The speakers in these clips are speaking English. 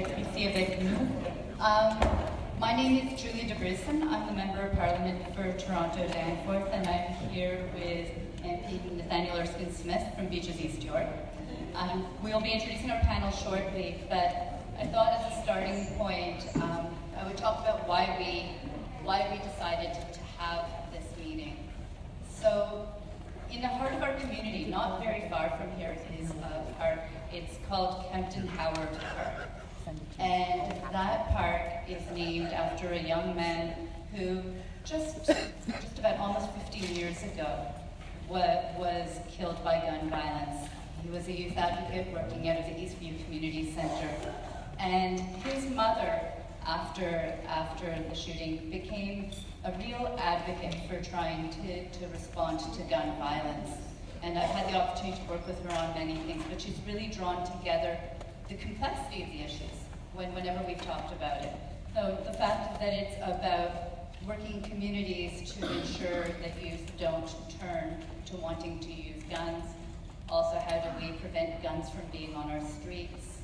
Patricia avec nous. My name is Julia de Brisson. I'm the Member of Parliament for Toronto Danforth, and I'm here with MP Nathaniel Erskine-Smith from Beaches East York. We'll be introducing our panel shortly, but I thought as a starting point, I would talk about why we decided to have this meeting. So, in the heart of our community, not very far from here, is a park. It's called Kempton Howard Park. And that park is named after a young man who just about almost 15 years ago was killed by gun violence. He was a youth advocate working out of the Eastview Community Center. And his mother, after the shooting, became a real advocate for trying to respond to gun violence. And I've had the opportunity to work with her on many things, but she's really drawn together the complexity of the issues whenever we've talked about it. So the fact that it's about working communities to ensure that youth don't turn to wanting to use guns. Also, how do we prevent guns from being on our streets?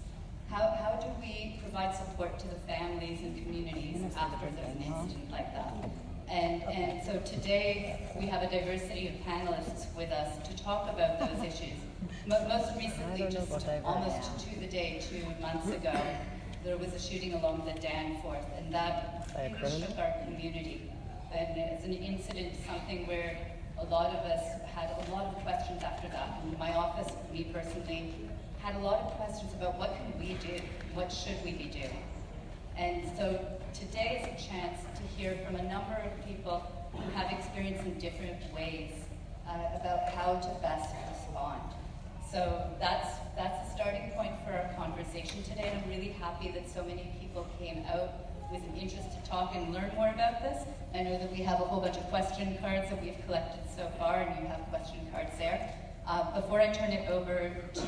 How do we provide support to the families and communities after there's an incident like that? And so today we have a diversity of panelists with us to talk about those issues. Most recently, just almost to the day, 2 months ago, there was a shooting along the Danforth, and that really shook our community. And it's an incident, something where a lot of us had a lot of questions after that. And my office, me personally, had a lot of questions about what can we do, what should we be doing. And so today is a chance to hear from a number of people who have experience in different ways about how to best respond. So that's a starting point for our conversation today, and I'm really happy that so many people came out with an interest to talk and learn more about this. I know that we have a whole bunch of question cards that we've collected so far, and you have question cards there. Before I turn it over to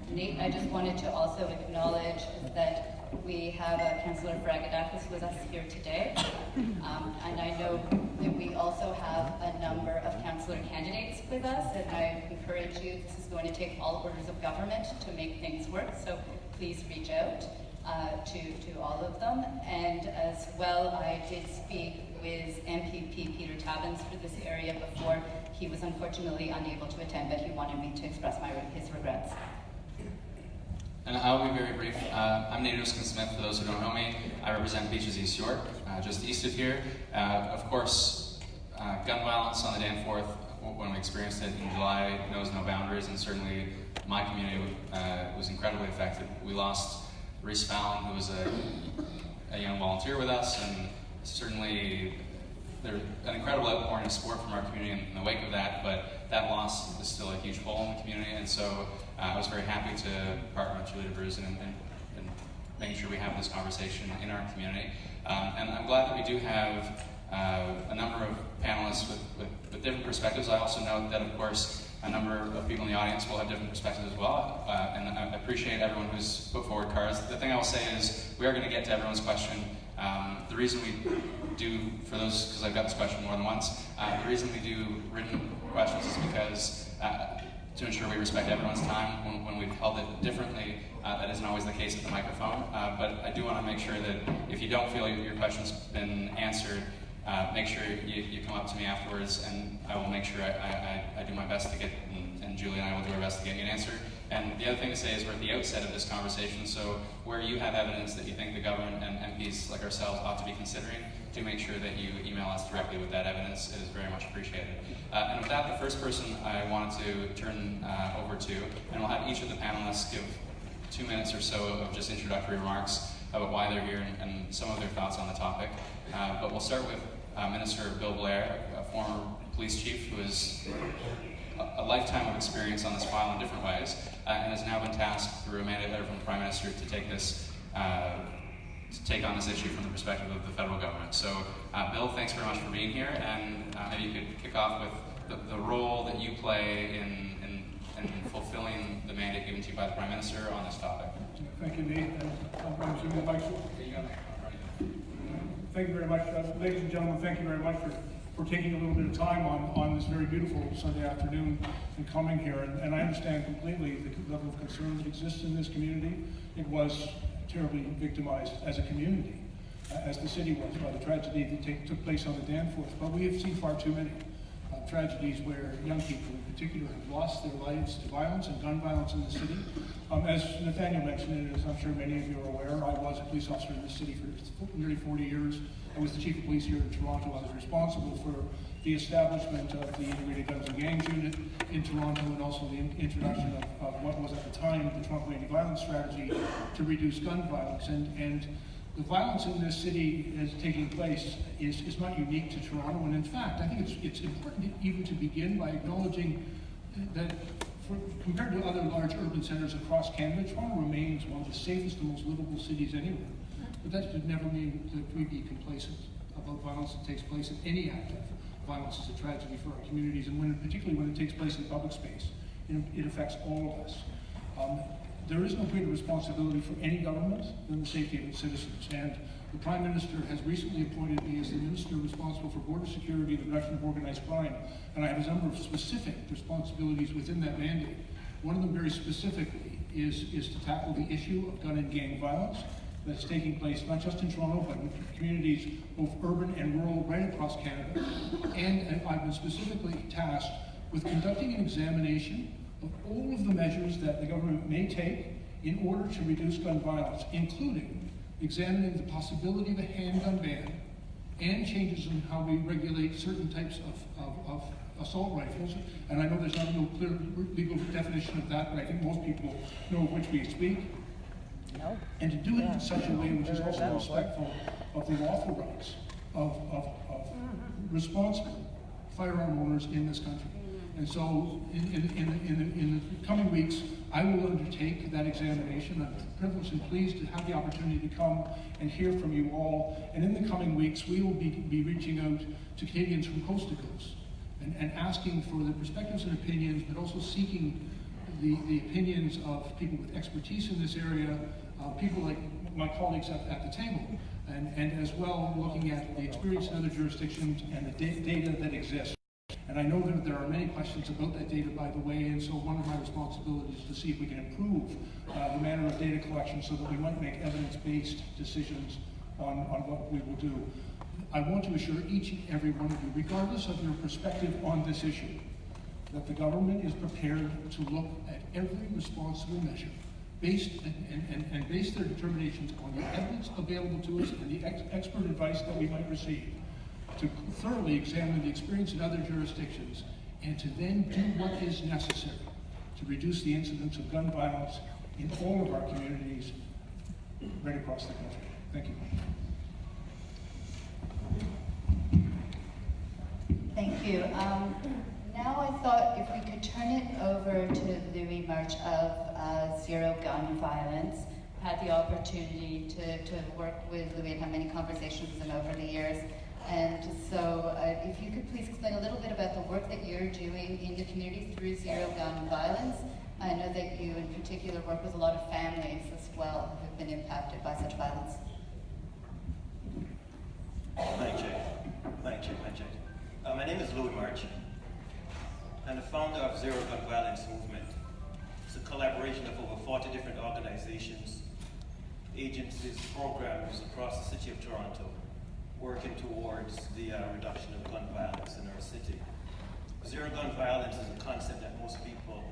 Nate, I just wanted to also acknowledge that we have Councillor Bragadakis with us here today, and I know that we also have a number of councillor candidates with us, and I encourage you, this is going to take all orders of government to make things work, so please reach out to all of them. And as well, I did speak with MPP Peter Tabbins for this area before. He was unfortunately unable to attend, but he wanted me to express his regrets. And I'll be very brief. I'm Nate Erskine-Smith, for those who don't know me. I represent Beaches East York, just east of here. Of course, gun violence on the Danforth, when we experienced it in July, knows no boundaries, and certainly my community was incredibly affected. We lost Reese Fallon, who was a young volunteer with us, and certainly there's an incredible outpouring of support from our community in the wake of that, but that loss is still a huge hole in the community, and so I was very happy to partner with Julia de Brisson and making sure we have this conversation in our community. And I'm glad that we do have a number of panelists with different perspectives. I also note that, of course, a number of people in the audience will have different perspectives as well, and I appreciate everyone who's put forward cards. The thing I will say is we are going to get to everyone's question. The reason we do, for those, because I've got this question more than once, the reason we do written questions is because to ensure we respect everyone's time. When we've held it differently, that isn't always the case at the microphone, but I do want to make sure that if you don't feel your question's been answered, make sure you come up to me afterwards, and I will make sure I do my best to get, and Julie and I will do our best to get you an answer. And the other thing to say is we're at the outset of this conversation, so where you have evidence that you think the government and MPs like ourselves ought to be considering, do make sure that you email us directly with that evidence. It is very much appreciated. And with that, the first person I wanted to turn over to, and we'll have each of the panelists give 2 minutes or so of just introductory remarks about why they're here and some of their thoughts on the topic. But we'll start with Minister Bill Blair, a former police chief who has a lifetime of experience on this file in different ways, and has now been tasked through a mandate letter from the Prime Minister to take this, to take on this issue from the perspective of the federal government. So, Bill, thanks very much for being here, and maybe you could kick off with the role that you play in fulfilling the mandate given to you by the Prime Minister on this topic. Thank you, Nate. Thank you very much, ladies and gentlemen. Thank you very much for for taking a little bit of time on this very beautiful Sunday afternoon and coming here. And I understand completely the level of concern that exists in this community. It was terribly victimized as a community, as the city was, by the tragedy that took place on the Danforth. But we have seen far too many tragedies where young people in particular have lost their lives to violence and gun violence in the city. As Nathaniel mentioned, and as I'm sure many of you are aware, I was a police officer in this city for nearly 40 years. I was the chief of police here in Toronto. I was responsible for the establishment of the Integrated Guns and Gangs Unit in Toronto, and also the introduction of what was at the time the Toronto Anti-Violence Strategy to reduce gun violence. And the violence in this city is taking place is not unique to Toronto, and in fact, I think it's important even to begin by acknowledging that compared to other large urban centers across Canada, Toronto remains one of the safest and most livable cities anywhere. But that should never mean that we be complacent about violence that takes place, and any act of violence is a tragedy for our communities, and particularly when it takes place in public space. It affects all of us. There is no greater responsibility for any government than the safety of its citizens. And the Prime Minister has recently appointed me as the Minister responsible for border security and the reduction of organized crime. And I have a number of specific responsibilities within that mandate. One of them very specifically is to tackle the issue of gun and gang violence that's taking place not just in Toronto, but in communities both urban and rural right across Canada. And I've been specifically tasked with conducting an examination of all of the measures that the government may take in order to reduce gun violence, including examining the possibility of a handgun ban and changes in how we regulate certain types of assault rifles. And I know there's not no clear legal definition of that, but I think most people know of which we speak. No. And to do it in such a way which is also respectful of the lawful rights of responsible firearm owners in this country. And so in the coming weeks, I will undertake that examination. I'm privileged and pleased to have the opportunity to come and hear from you all. And in the coming weeks, we will be reaching out to Canadians from coast to coast and asking for their perspectives and opinions, but also seeking the opinions of people with expertise in this area, people like my colleagues at the table, and as well looking at the experience in other jurisdictions and the data that exists. And I know that there are many questions about that data, by the way, and so one of my responsibilities is to see if we can improve the manner of data collection so that we might make evidence-based decisions on what we will do. I want to assure each and every one of you, regardless of your perspective on this issue, that the government is prepared to look at every responsible measure based and base their determinations on the evidence available to us and the expert advice that we might receive, to thoroughly examine the experience in other jurisdictions, and to then do what is necessary to reduce the incidence of gun violence in all of our communities right across the country. Thank you. Thank you. Now I thought if we could turn it over to Louis March of Zero Gun Violence. I've had the opportunity to work with Louis and have many conversations with him over the years. And so if you could please explain a little bit about the work that you're doing in the community through Zero Gun Violence. I know that you in particular work with a lot of families as well who have been impacted by such violence. Thank you. My name is Louis March. I'm the founder of Zero Gun Violence Movement. It's a collaboration of over 40 different organizations, agencies, programs across the city of Toronto, working towards the reduction of gun violence in our city. Zero gun violence is a concept that most people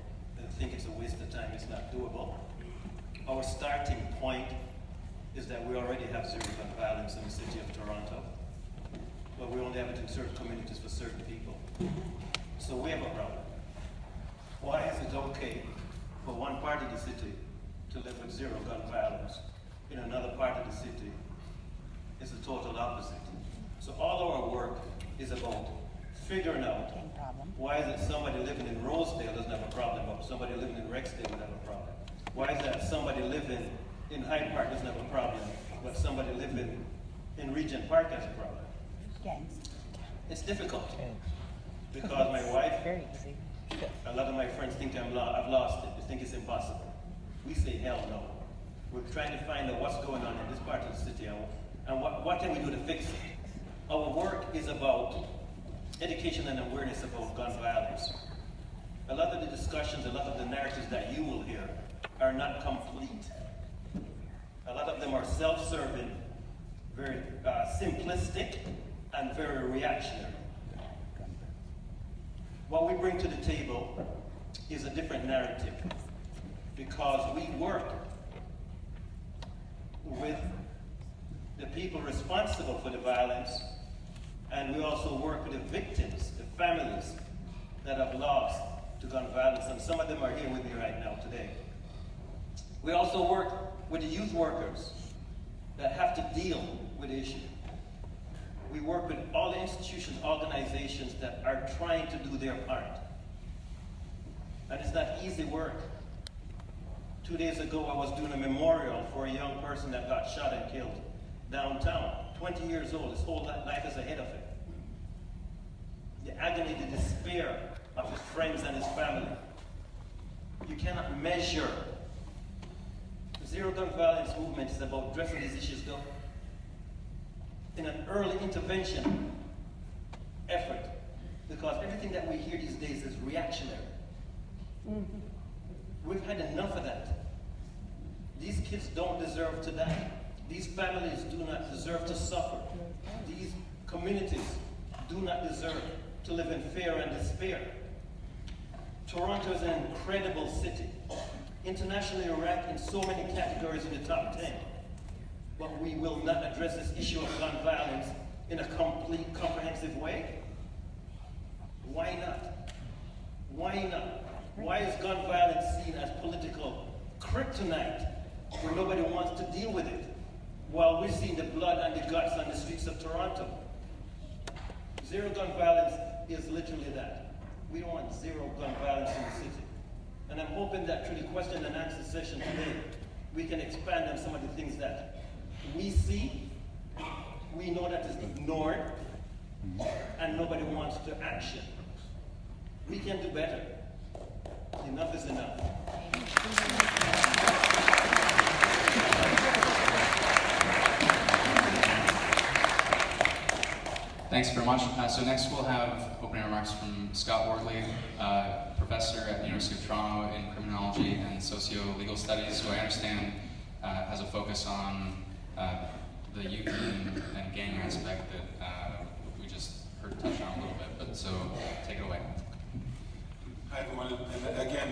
think it's a waste of time, it's not doable. Our starting point is that we already have zero gun violence in the city of Toronto, but we only have it in certain communities for certain people. So we have a problem. Why is it okay for one part of the city to live with zero gun violence? In another part of the city, it's the total opposite. So all our work is about figuring out why is it somebody living in Rosedale doesn't have a problem, but somebody living in Rexdale would have a problem. Why is that somebody living in Hyde Park doesn't have a problem, but somebody living in Regent Park has a problem? It's difficult because my wife, a lot of my friends think I've lost it. They think it's impossible. We say hell no. We're trying to find out what's going on in this part of the city and what can we do to fix it. Our work is about education and awareness about gun violence. A lot of the discussions, a lot of the narratives that you will hear are not complete. A lot of them are self-serving, very simplistic, and very reactionary. What we bring to the table is a different narrative because we work with the people responsible for the violence, and we also work with the victims, the families that have lost to gun violence, and some of them are here with me right now today. We also work with the youth workers that have to deal with the issue. We work with all the institutions, organizations that are trying to do their part. And it's not easy work. 2 days ago, I was doing a memorial for a young person that got shot and killed downtown, 20 years old. His whole life is ahead of him. The agony, the despair of his friends and his family. You cannot measure. The Zero Gun Violence movement is about addressing these issues though in an early intervention effort, because everything that we hear these days is reactionary. We've had enough of that. These kids don't deserve to die. These families do not deserve to suffer. These communities do not deserve to live in fear and despair. Toronto is an incredible city, internationally ranked in so many categories in the top 10. But we will not address this issue of gun violence in a complete, comprehensive way. Why not? Why not? Why is gun violence seen as political kryptonite where nobody wants to deal with it, while we're seeing the blood and the guts on the streets of Toronto? Zero gun violence is literally that. We don't want zero gun violence in the city. And I'm hoping that through the question and answer session today, we can expand on some of the things that we see, we know that is ignored, and nobody wants to action. We can do better. Enough is enough. Thanks very much. So next we'll have opening remarks from Scott Wardley, professor at the University of Toronto in criminology and socio-legal studies, who I understand has a focus on the youth and gang aspect that we just heard touch on a little bit. But so take it away. Hi everyone, and again,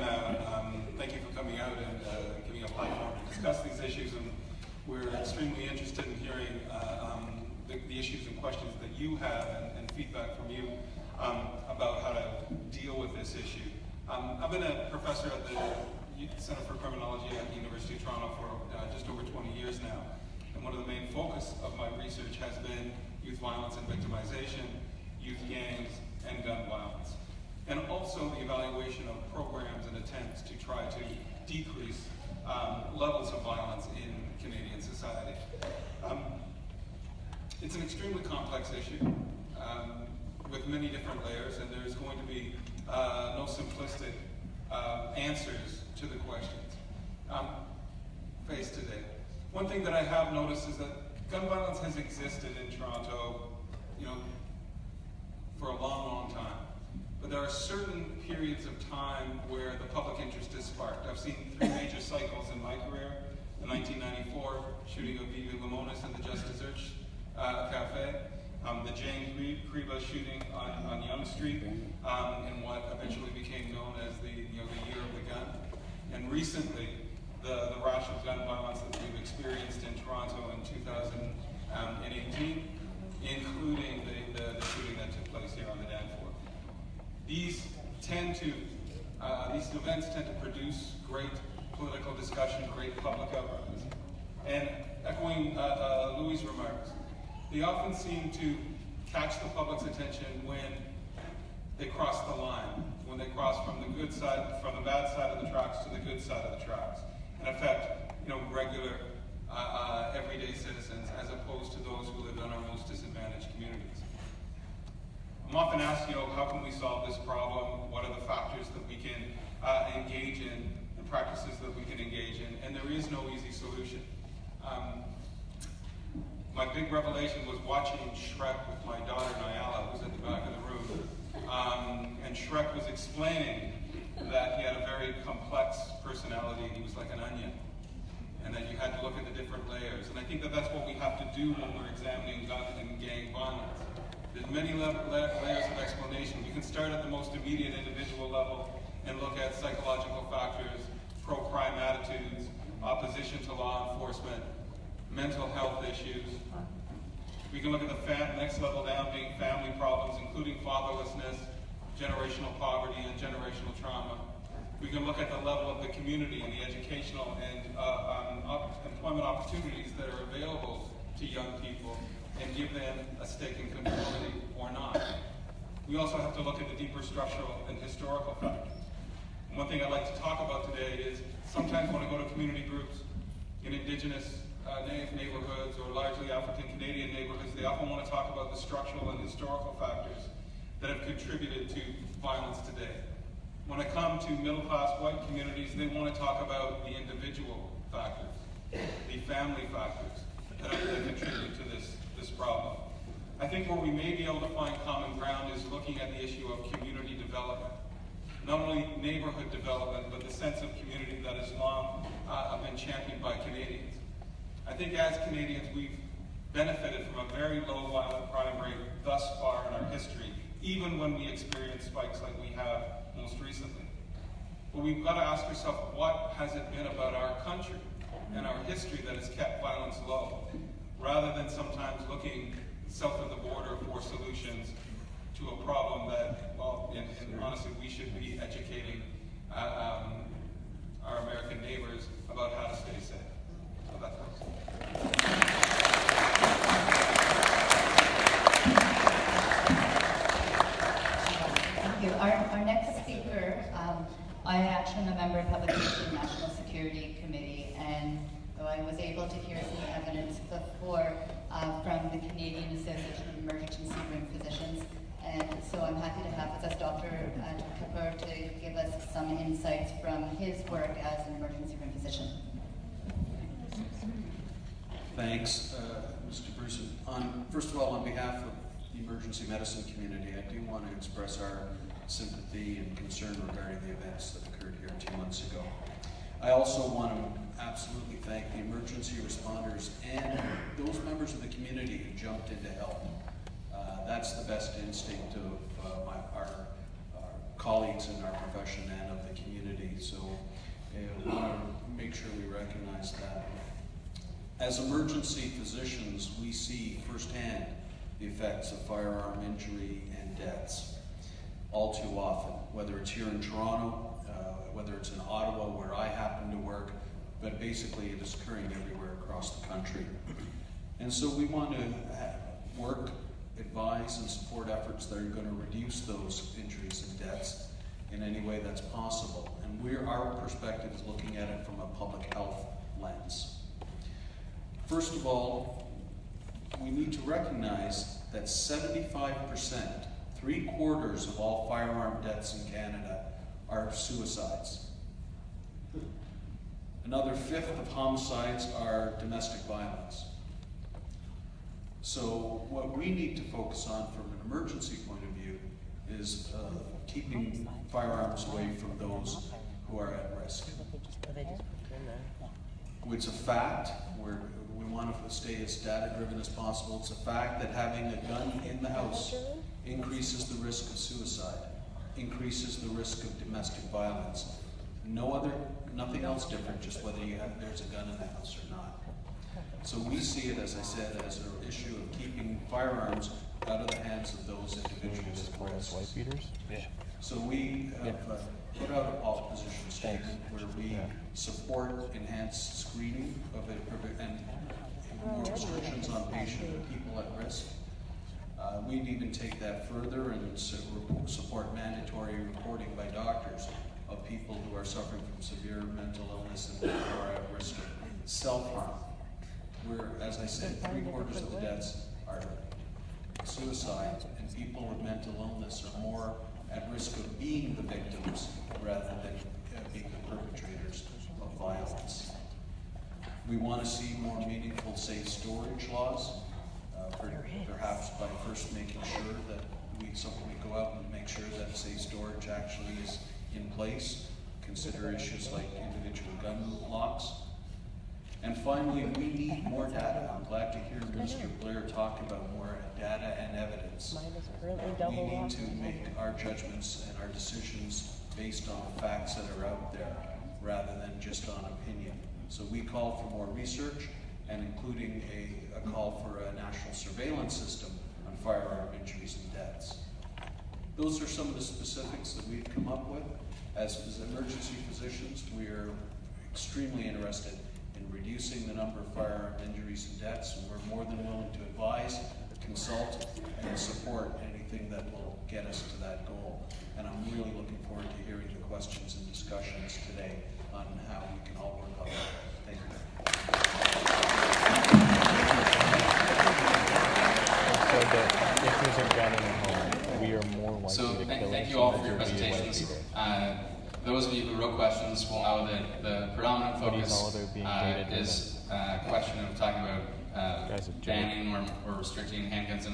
thank you for coming out and giving a platform to discuss these issues. And we're extremely interested in hearing the issues and questions that you have and feedback from you about how to deal with this issue. I've been a professor at the Center for Criminology at the University of Toronto for just over 20 years now. And one of the main focus of my research has been youth violence and victimization, youth gangs, and gun violence. And also the evaluation of programs and attempts to try to decrease levels of violence in Canadian society. It's an extremely complex issue with many different layers, and there's going to be no simplistic answers to the questions faced today. One thing that I have noticed is that gun violence has existed in Toronto, for a long, long time. But there are certain periods of time where the public interest is sparked. I've seen 3 major cycles in my career. The 1994 shooting of Vivi Limones in the Just Desserts Cafe, the James Kriba shooting on Yonge Street, in what eventually became known as the year of the gun. And recently, the rash of gun violence that we've experienced in Toronto in 2018, including the shooting that took place here on the Danforth. These events tend to produce great political discussion, great public outcomes. And echoing Louis' remarks, they often seem to catch the public's attention when they cross the line, when they cross from the bad side of the tracks to the good side of the tracks, and affect, regular, everyday citizens, as opposed to those who live in our most disadvantaged communities. I'm often asked, how can we solve this problem? What are the factors that we can engage in, and practices that we can engage in? And there is no easy solution. My big revelation was watching Shrek with my daughter Nyala, who's at the back of the room. And Shrek was explaining that he had a very complex personality. He was like an onion. And that you had to look at the different layers. And I think that that's what we have to do when we're examining gun and gang violence. There's many layers of explanation. We can start at the most immediate individual level and look at psychological factors, pro-crime attitudes, opposition to law enforcement, mental health issues. We can look at the next level down being family problems, including fatherlessness, generational poverty, and generational trauma. We can look at the level of the community and the educational and employment opportunities that are available to young people and give them a stake in conformity or not. We also have to look at the deeper structural and historical factors. One thing I'd like to talk about today is sometimes when I go to community groups in indigenous neighborhoods or largely African Canadian neighborhoods, they often want to talk about the structural and historical factors that have contributed to violence today. When I come to middle-class white communities, they want to talk about the individual factors, the family factors that contribute to this problem. I think where we may be able to find common ground is looking at the issue of community development. Not only neighborhood development, but the sense of community that has long been championed by Canadians. I think as Canadians, we've benefited from a very low violent crime rate thus far in our history, even when we experience spikes like we have most recently. But we've got to ask ourselves, what has it been about our country and our history that has kept violence low, rather than sometimes looking south of the border for solutions to a problem that, well, and honestly, we should be educating our American neighbors about how to stay safe. So that's Thank you. Our next speaker, I actually am a member of Public Safety and National Security Committee, and I was able to hear some evidence before from the Canadian Association of Emergency Room Physicians. And so I'm happy to have with us Dr. Kapoor to give us some insights from his work as an emergency room physician. Thanks, Mr. Bruce. First of all, on behalf of the emergency medicine community, I do want to express our sympathy and concern regarding the events that occurred here 2 months ago. I also want to absolutely thank the emergency responders and those members of the community who jumped in to help. That's the best instinct of our colleagues in our profession and of the community. So we want to make sure we recognize that. As emergency physicians, we see firsthand the effects of firearm injury and deaths all too often, whether it's here in Toronto, whether it's in Ottawa where I happen to work, but basically it is occurring everywhere across the country. And so we want to work, advise, and support efforts that are going to reduce those injuries and deaths in any way that's possible. And our perspective is looking at it from a public health lens. First of all, we need to recognize that 75%, 3/4 of all firearm deaths in Canada are suicides. Another 1/5 of homicides are domestic violence. So what we need to focus on from an emergency point of view is keeping firearms away from those who are at risk. It's a fact, we want to stay as data-driven as possible. It's a fact that having a gun in the house increases the risk of suicide, increases the risk of domestic violence. Nothing else different, just whether there's a gun in the house or not. So we see it, as I said, as an issue of keeping firearms out of the hands of those individuals at risk. So we have put out a position statement where we support enhanced screening of it and more restrictions on patient and people at risk. We'd even take that further and support mandatory reporting by doctors of people who are suffering from severe mental illness and who are at risk of self-harm. Where, as I said, 3/4 of the deaths are suicide, and people with mental illness are more at risk of being the victims rather than being the perpetrators of violence. We want to see more meaningful safe storage laws. Perhaps by first making sure that we go out and make sure that safe storage actually is in place, consider issues like individual gun locks. And finally, we need more data. I'm glad to hear Mr. Blair talk about more data and evidence. Mine is currently double We need locked. to make our judgments and our decisions based on the facts that are out there, rather than just on opinion. So we call for more research, and including a call for a national surveillance system on firearm injuries and deaths. Those are some of the specifics that we've come up with. As emergency physicians, we are extremely interested in reducing the number of firearm injuries and deaths, and we're more than willing to advise, consult, and support anything that will get us to that goal. And I'm really looking forward to hearing the questions and discussions today on how we can all work on that. Thank you. So that if there's a gun in the home, we are more likely So to thank kill it. you So all that for your there be a presentations. white people. Those of you who wrote questions will know that the predominant But he's focus all about being data is a question of talking about Guys have joked. banning or restricting handguns in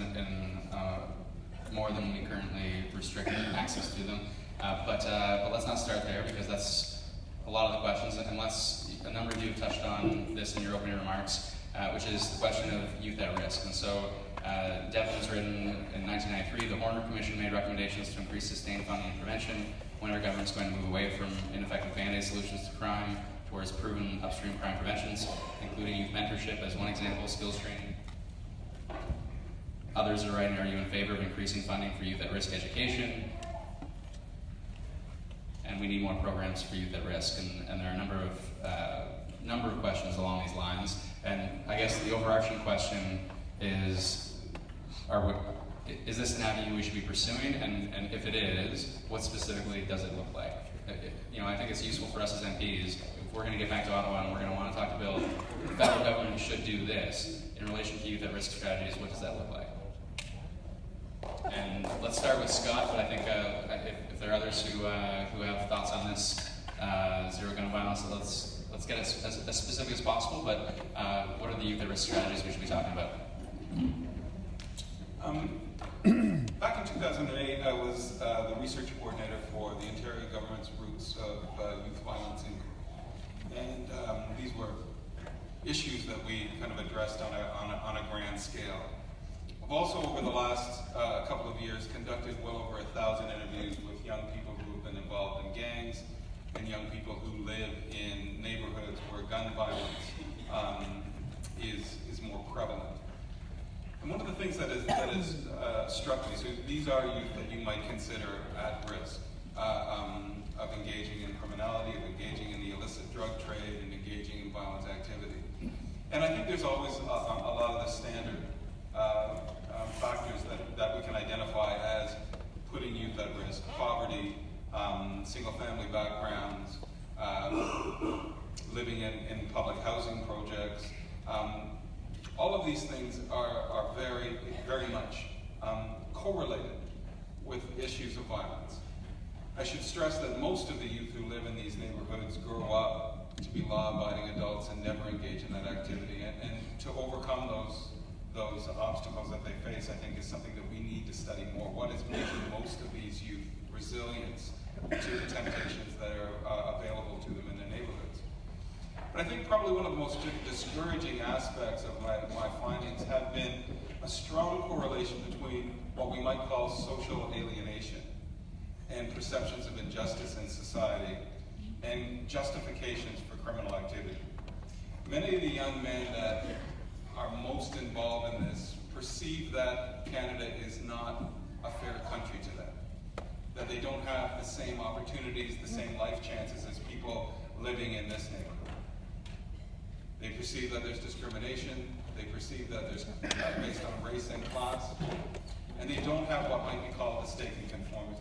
more than we currently restrict access to them. But let's not start there, because that's a lot of the questions, unless a number of you have touched on this in your opening remarks, which is the question of youth at risk. And so Devin was written in 1993. The Horner Commission made recommendations to increase sustained funding and prevention when our government's going to move away from ineffective Band-Aid solutions to crime towards proven upstream crime preventions, including youth mentorship as one example, skills training. Others are writing, are you in favor of increasing funding for youth at risk education? And we need more programs for youth at risk, and there are a number of questions along these lines. And I guess the overarching question is, is this an avenue we should be pursuing? And if it is, what specifically does it look like? I think it's useful for us as MPs, if we're going to get back to Ottawa and we're going to want to talk to Bill, the federal government should do this in relation to youth at risk strategies. What does that look like? And let's start with Scott, but I think if there are others who have thoughts on this zero gun violence, let's get as specific as possible. But what are the youth at risk strategies we should be talking about? Back in 2008, I was the research coordinator for the Ontario government's Roots of Youth Violence Inquiry. And these were issues that we kind of addressed on a grand scale. I've also, over the last couple of years, conducted well over 1,000 interviews with young people who have been involved in gangs and young people who live in neighborhoods where gun violence is more prevalent. And one of the things that has struck me, so these are youth that you might consider at risk of engaging in criminality, of engaging in the illicit drug trade, and engaging in violent activity. And I think there's always a lot of the standard factors that we can identify as putting youth at risk: poverty, single-family backgrounds, living in public housing projects. All of these things are very, very much correlated with issues of violence. I should stress that most of the youth who live in these neighborhoods grow up to be law-abiding adults and never engage in that activity. And to overcome those obstacles that they face, I think, is something that we need to study more. What is making most of these youth resilient to the temptations that are available to them in their neighborhoods? But I think probably one of the most discouraging aspects of my findings have been a strong correlation between what we might call social alienation and perceptions of injustice in society and justifications for criminal activity. Many of the young men that are most involved in this perceive that Canada is not a fair country to them, that they don't have the same opportunities, the same life chances as people living in this neighborhood. They perceive that there's discrimination, they perceive that there's based on race and class, and they don't have what might be called a stake in conformity.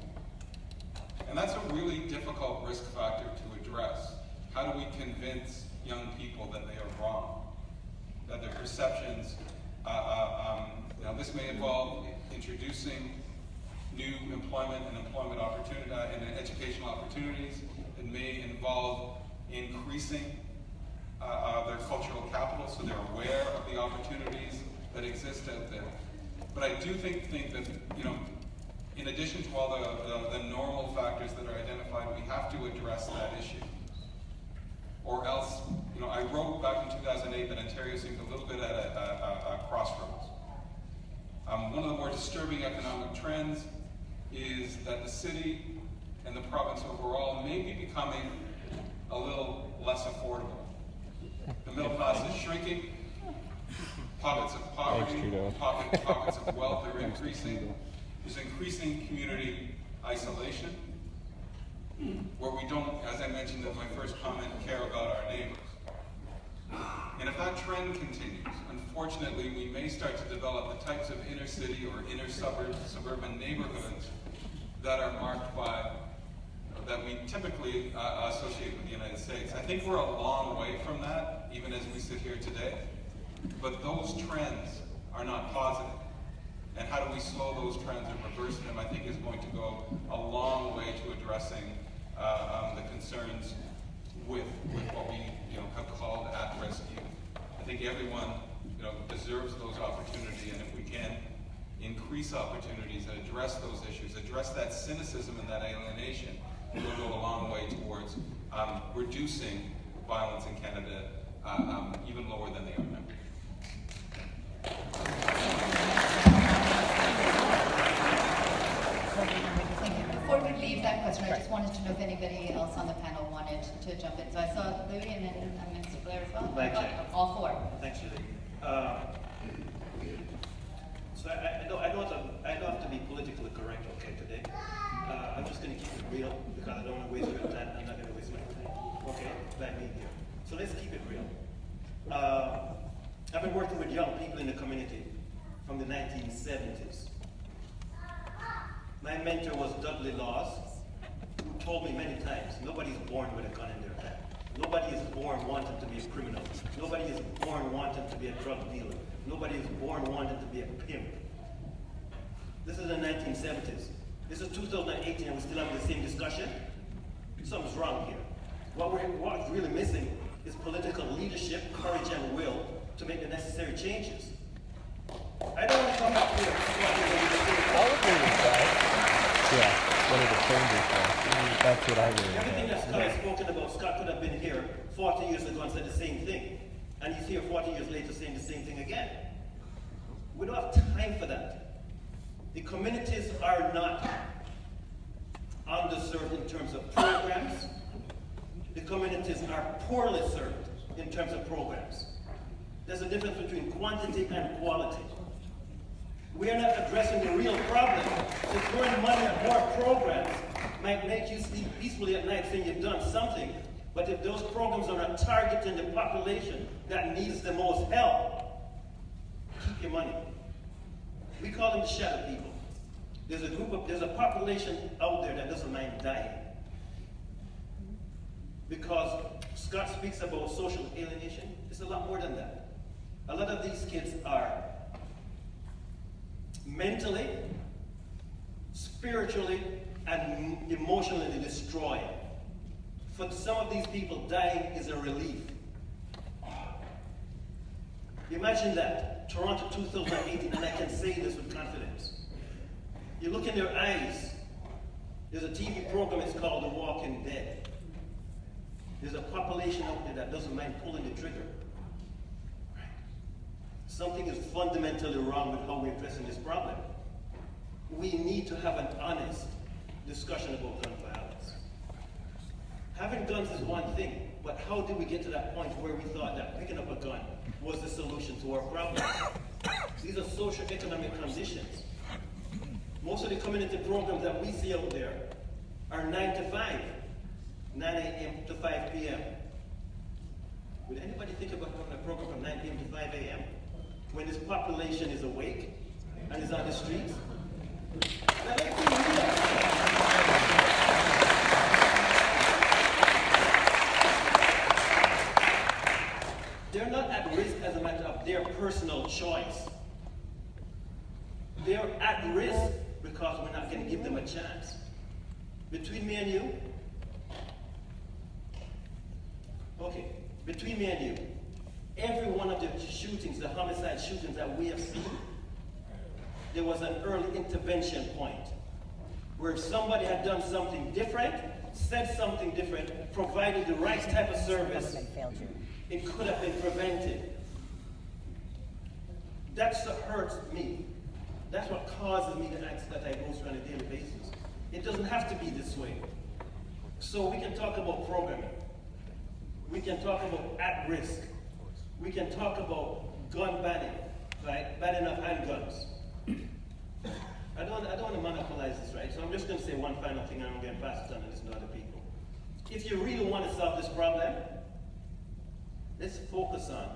And that's a really difficult risk factor to address. How do we convince young people that they are wrong, that their perceptions, this may involve introducing new employment and employment opportunity and educational opportunities. It may involve increasing their cultural capital so they're aware of the opportunities that exist out there. But I do think that, you know, in addition to all the normal factors that are identified, we have to address that issue. Or else, you know, I wrote back in 2008 that Ontario seemed a little bit at a crossroads. One of the more disturbing economic trends is that the city and the province overall may be becoming a little less affordable. The middle class is shrinking, pockets of poverty, pockets of wealth are increasing. There's increasing community isolation, where we don't, as I mentioned in my first comment, care about our neighbors. And if that trend continues, unfortunately, we may start to develop the types of inner city or inner suburban neighborhoods that are marked by, that we typically associate with the United States. I think we're a long way from that, even as we sit here today. But those trends are not positive. And how do we slow those trends and reverse them, I think is going to go a long way to addressing the concerns with what we have called at-risk youth. I think everyone deserves those opportunities, and if we can increase opportunities and address those issues, address that cynicism and that alienation, we'll go a long way towards reducing violence in Canada even lower than they are now. Thank you. Before we leave that question, I just wanted to know if anybody else on the panel wanted to jump in. So I saw Louis and then Mr. Blair as well. Thank you. All four. Thanks, Julie. So I don't have to be politically correct, okay, today. I'm just going to keep it real because I don't want to waste your time. I'm not going to waste my time. Okay, that means here. So let's keep it real. I've been working with young people in the community from the 1970s. My mentor was Dudley Laws, who told me many times, nobody's born with a gun in their hand. Nobody is born wanting to be a criminal. Nobody is born wanting to be a drug dealer. Nobody is born wanting to be a pimp. This is the 1970s. This is 2018 and we're still having the same discussion. Something's wrong here. What's really missing is political leadership, courage, and will to make the necessary changes. I don't want to come up here. Yeah, what are the changes are? That's what I really Everything that Scott has spoken about, Scott could have been here 40 years ago and said the same thing. And he's here 40 years later saying the same thing again. We don't have time for that. The communities are not underserved in terms of programs. The communities are poorly served in terms of programs. There's a difference between quantity and quality. We are not addressing the real problem. So throwing money at more programs might make you sleep peacefully at night saying you've done something, but if those programs are not targeting the population that needs the most help, keep your money. We call them the shadow people. There's a population out there that doesn't mind dying. Because Scott speaks about social alienation, it's a lot more than that. A lot of these kids are mentally, spiritually, and emotionally destroyed. For some of these people, dying is a relief. Imagine that, Toronto 2018, and I can say this with confidence. You look in their eyes, there's a TV program, it's called The Walking Dead. There's a population out there that doesn't mind pulling the trigger. Something is fundamentally wrong with how we're addressing this problem. We need to have an honest discussion about gun violence. Having guns is one thing, but how did we get to that point where we thought that picking up a gun was the solution to our problem? These are socio-economic conditions. Most of the community programs that we see out there are 9 to 5, 9 a.m. to 5 p.m. Would anybody think about having a program from 9 p.m. to 5 a.m. when this population is awake and is on the streets? Now, let's be real. They're not at risk as a matter of their personal choice. They're at risk because we're not going to give them a chance. Between me and you, okay, between me and you, every one of the shootings, the homicide shootings that we have seen, there was an early intervention point where if somebody had done something different, said something different, provided the right type of service, it could have been prevented. That's what hurts me. That's what causes me the acts that I go through on a daily basis. It doesn't have to be this way. So we can talk about programming. We can talk about at risk. We can talk about gun banning, right? Banning of handguns. I don't want to monopolize this, right? So I'm just going to say one final thing and I'm going to pass it on to listen to other people. If you really want to solve this problem, let's focus on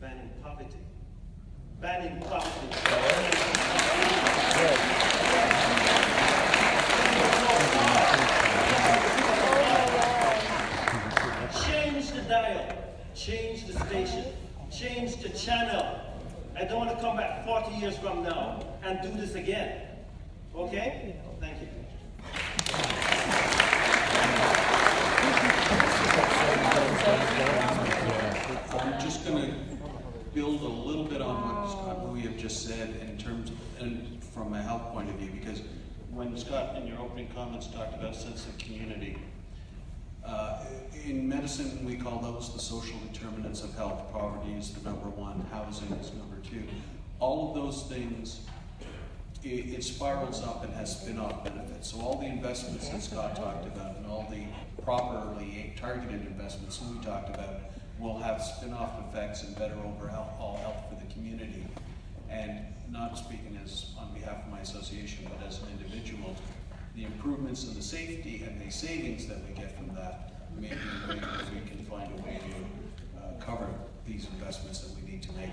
banning poverty. Banning poverty. Change the dial, change the station, change the channel. I don't want to come back 40 years from now and do this again. Okay? Thank you. I'm just going to build a little bit on what Scott Louie have just said in terms of, and from a health point of view, because when Scott, in your opening comments, talked about sense of community, in medicine, we call those the social determinants of health. Poverty is the number one, housing is number two. All of those things, it spirals up and has spin-off benefits. So all the investments that Scott talked about and all the properly targeted investments that we talked about will have spin-off effects and better overall health for the community. And not speaking as on behalf of my association, but as an individual, the improvements in the safety and the savings that we get from that may be great if we can find a way to cover these investments that we need to make.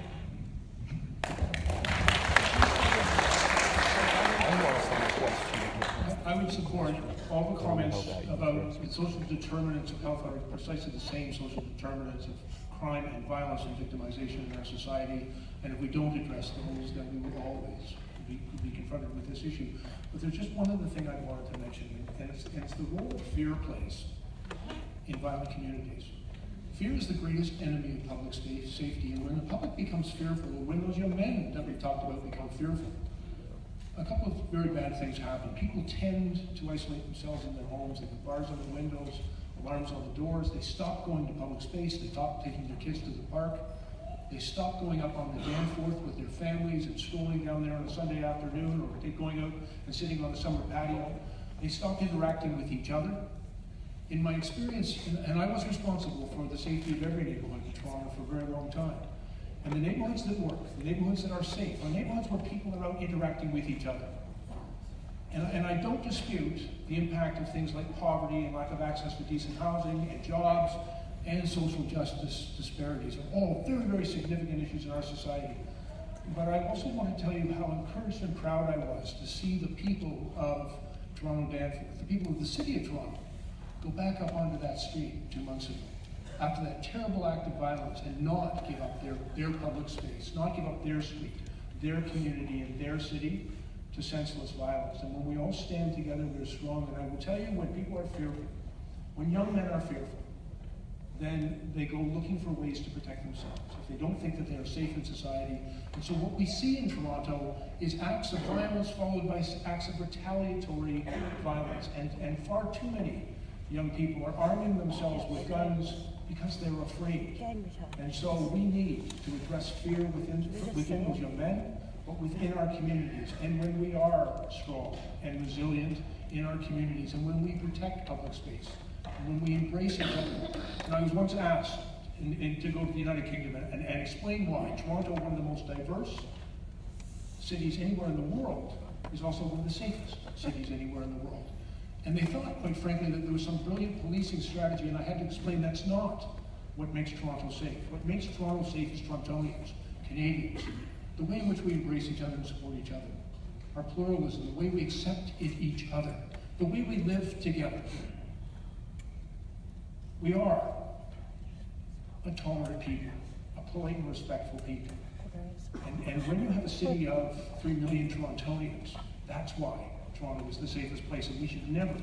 I would support all the comments about the social determinants of health are precisely the same social determinants of crime and violence and victimization in our society. And if we don't address those, then we will always be confronted with this issue. But there's just one other thing I wanted to mention, and it's the role that fear plays in violent communities. Fear is the greatest enemy of public safety, and when the public becomes fearful, or when those young men that we talked about become fearful, a couple of very bad things happen. People tend to isolate themselves in their homes. They put bars on the windows, alarms on the doors. They stop going to public space. They stop taking their kids to the park. They stop going up on the Danforth with their families and strolling down there on a Sunday afternoon, or going out and sitting on the summer patio. They stop interacting with each other. In my experience, and I was responsible for the safety of every neighborhood in Toronto for a very long time. And the neighborhoods that work, the neighborhoods that are safe, are neighborhoods where people are out interacting with each other. And I don't dispute the impact of things like poverty and lack of access to decent housing and jobs and social justice disparities are all very, very significant issues in our society. But I also want to tell you how encouraged and proud I was to see the people of Toronto Danforth, the people of the city of Toronto, go back up onto that street 2 months ago after that terrible act of violence and not give up their public space, not give up their street, their community, and their city to senseless violence. And when we all stand together, we're strong. And I will tell you, when people are fearful, when young men are fearful, then they go looking for ways to protect themselves if they don't think that they are safe in society. And so what we see in Toronto is acts of violence followed by acts of retaliatory violence. And far too many young people are arming themselves with guns because they're afraid. And so we need to address fear within those young men, but within our communities. And when we are strong and resilient in our communities, and when we protect public space, and when we embrace each other. And I was once asked to go to the United Kingdom and explain why Toronto, one of the most diverse cities anywhere in the world, is also one of the safest cities anywhere in the world. And they thought, quite frankly, that there was some brilliant policing strategy, and I had to explain that's not what makes Toronto safe. What makes Toronto safe is Torontonians, Canadians, the way in which we embrace each other and support each other, our pluralism, the way we accept each other, the way we live together. We are a tolerant people, a polite and respectful people. And when you have a city of 3 million Torontonians, that's why Toronto is the safest place, and we should never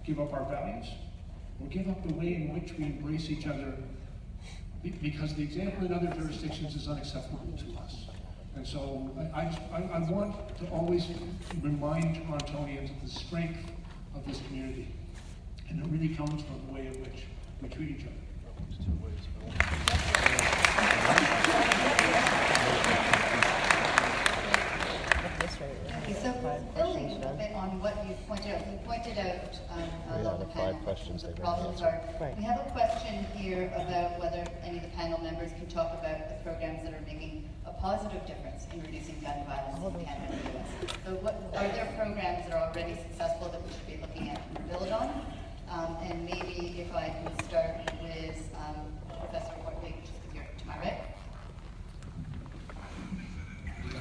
give up our values or give up the way in which we embrace each other because the example in other jurisdictions is unacceptable to us. And so I want to always remind Torontonians of the strength of this community. And it really comes from the way in which we treat each other. So building a bit on what you pointed out, a lot of the panel questions the they problems raised. are. We have a question here about whether any of the panel members can talk about the programs that are making a positive difference in reducing gun violence in Canada and the US. So are there programs that are already successful that we should be looking at and build on? And maybe if I can start with Professor Wortley, just because you're to my right.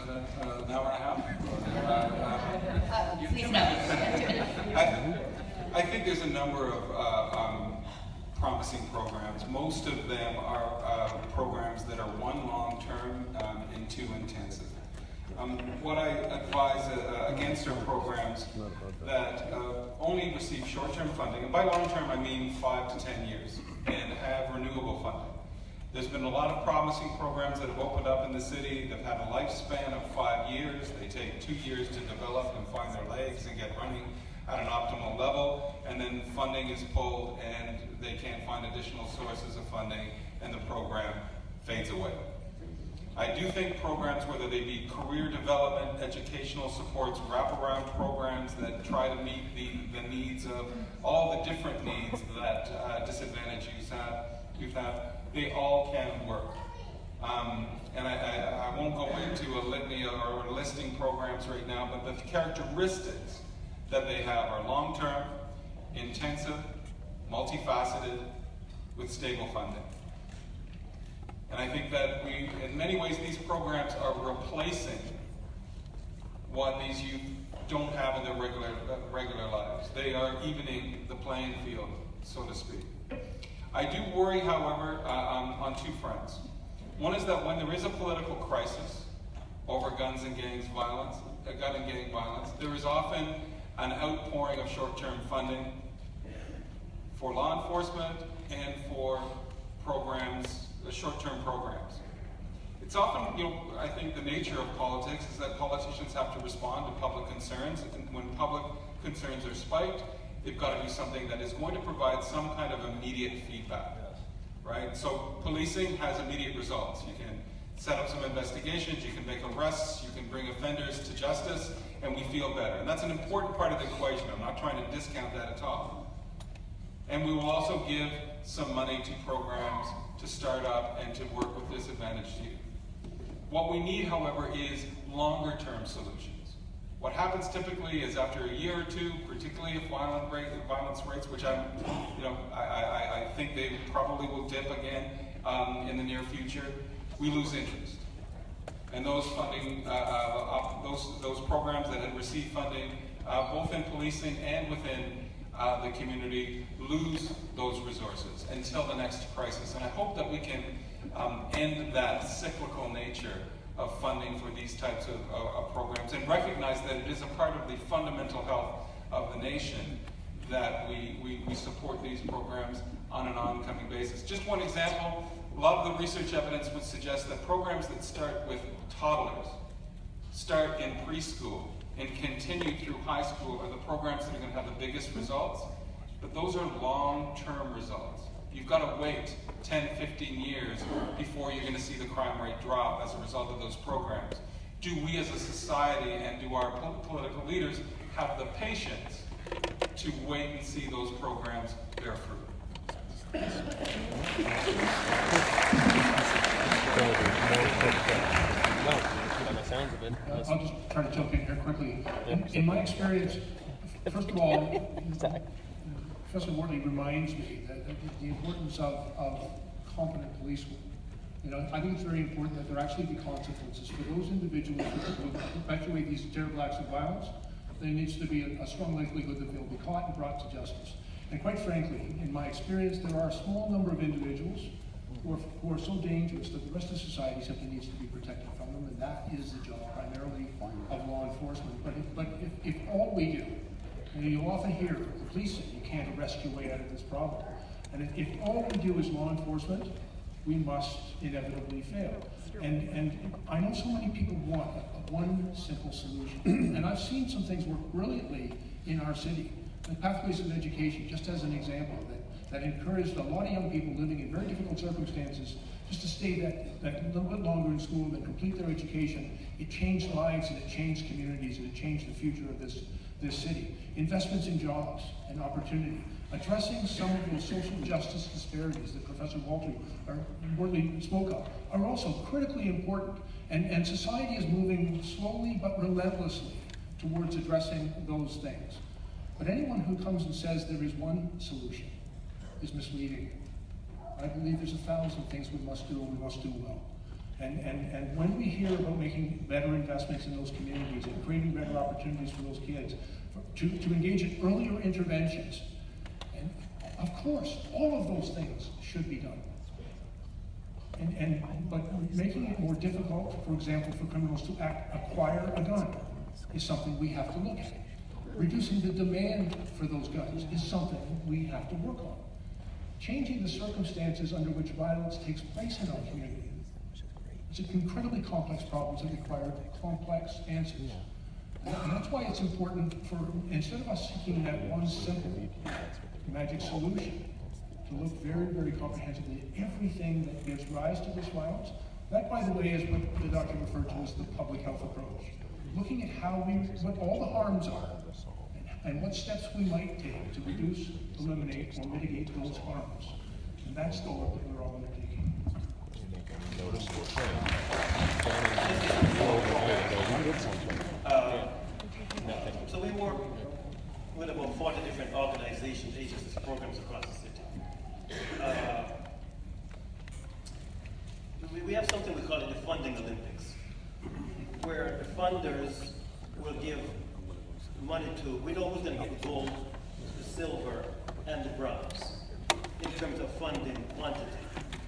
An hour and a half? Please no. I think there's a number of promising programs. Most of them are programs that are one long-term and two intensive. What I advise against are programs that only receive short-term funding, and by long-term I mean 5 to 10 years, and have renewable funding. There's been a lot of promising programs that have opened up in the city that have a lifespan of 5 years. They take 2 years to develop and find their legs and get running at an optimal level, and then funding is pulled and they can't find additional sources of funding and the program fades away. I do think programs, whether they be career development, educational supports, wraparound programs that try to meet the needs of all the different needs that disadvantaged youth have, they all can work. And I won't go into a litany or listing programs right now, but the characteristics that they have are long-term, intensive, multifaceted, with stable funding. And I think that in many ways, these programs are replacing what these youth don't have in their regular lives. They are evening the playing field, so to speak. I do worry, however, on two fronts. One is that when there is a political crisis over gun and gang violence, there is often an outpouring of short-term funding for law enforcement and for programs, short-term programs. It's often, I think the nature of politics is that politicians have to respond to public concerns, and when public concerns are spiked, they've got to do something that is going to provide some kind of immediate feedback, right? So policing has immediate results. You can set up some investigations, you can make arrests, you can bring offenders to justice, and we feel better. And that's an important part of the equation. I'm not trying to discount that at all. And we will also give some money to programs to start up and to work with disadvantaged youth. What we need, however, is longer-term solutions. What happens typically is after a year or two, particularly if violence rates, which I think they probably will dip again in the near future, we lose interest. And those funding, those programs that had received funding, both in policing and within the community, lose those resources until the next crisis. And I hope that we can end that cyclical nature of funding for these types of programs and recognize that it is a part of the fundamental health of the nation that we support these programs on an ongoing basis. Just one example, a lot of the research evidence would suggest that programs that start with toddlers, start in preschool, and continue through high school are the programs that are going to have the biggest results, but those are long-term results. You've got to wait 10, 15 years before you're going to see the crime rate drop as a result of those programs. Do we as a society and do our political leaders have the patience to wait and see those programs bear fruit? By the sounds of it. I'll just try to jump in here quickly. In my experience, first of all, Professor Wortley reminds me that the importance of competent police work. I think it's very important that there actually be consequences for those individuals who perpetuate these terrible acts of violence. There needs to be a strong likelihood that they'll be caught and brought to justice. And quite frankly, in my experience, there are a small number of individuals who are so dangerous that the rest of society simply needs to be protected from them, and that is the job primarily of law enforcement. But if all we do, and you often hear the police say you can't arrest your way out of this problem, and if all we do is law enforcement, we must inevitably fail. And I know so many people want one simple solution. And I've seen some things work brilliantly in our city. The Pathways of Education, just as an example, that encouraged a lot of young people living in very difficult circumstances just to stay that little bit longer in school and complete their education. It changed lives and it changed communities and it changed the future of this city. Investments in jobs and opportunity. Addressing some of those social justice disparities that Professor Wortley spoke of are also critically important. And society is moving slowly but relentlessly towards addressing those things. But anyone who comes and says there is one solution is misleading. I believe there's 1,000 things we must do, and we must do well. And when we hear about making better investments in those communities and creating better opportunities for those kids, to engage in earlier interventions, and of course, all of those things should be done. But making it more difficult, for example, for criminals to acquire a gun is something we have to look at. Reducing the demand for those guns is something we have to work on. Changing the circumstances under which violence takes place in our community. It's incredibly complex problems that require complex answers. And that's why it's important for, instead of us seeking that one simple magic solution, to look very, very comprehensively at everything that gives rise to this violence. That, by the way, is what the doctor referred to as the public health approach. Looking at what all the harms are, and what steps we might take to reduce, eliminate, or mitigate those harms. And that's the work that we're all undertaking. So we work with about 40 different organizations, agencies, programs across the city. We have something we call it the Funding Olympics, where the funders will give money to, we know who's going to get the gold, the silver, and the bronze in terms of funding quantity.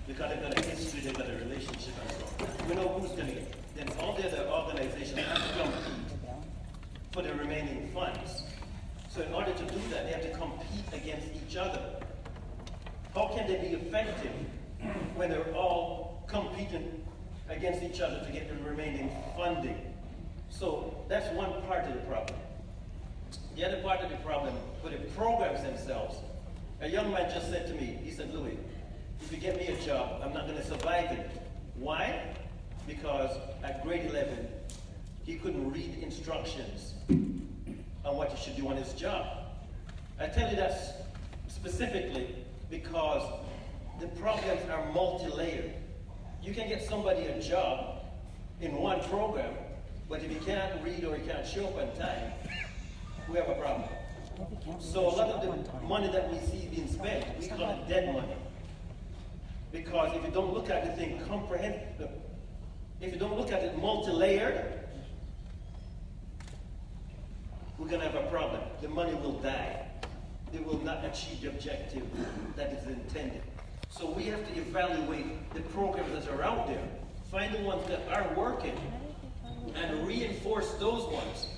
Because they've got a history, they've got a relationship, and so on. We know who's going to get. Then all the other organizations have to compete for the remaining funds. So in order to do that, they have to compete against each other. How can they be effective when they're all competing against each other to get the remaining funding? So that's one part of the problem. The other part of the problem, for the programs themselves, a young man just said to me, he said, Louis, if you get me a job, I'm not going to survive it. Why? Because at grade 11, he couldn't read instructions on what he should do on his job. I tell you that specifically because the programs are multi-layered. You can get somebody a job in one program, but if he can't read or he can't show up on time, we have a problem. So a lot of the money that we see being spent, we call it dead money. Because if you don't look at the thing comprehensively, if you don't look at it multi-layered, we're going to have a problem. The money will die. It will not achieve the objective that is intended. So we have to evaluate the programs that are out there, find the ones that are working, and reinforce those ones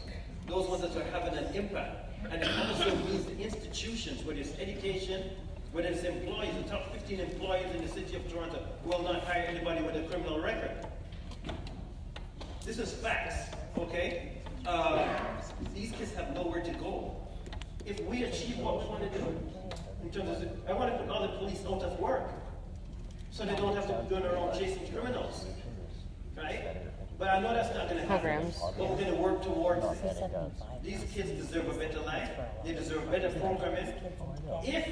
that are having an impact. And it also means the institutions, whether it's education, whether it's employees, the top 15 employees in the city of Toronto will not hire anybody with a criminal record. This is facts, okay? These kids have nowhere to go. If we achieve what we want to do, in terms of, I want to put all the police out of work, so they don't have to be going around chasing criminals, right? But I know that's not going to happen. But we're going to work towards it. These kids deserve a better life. They deserve better programming. If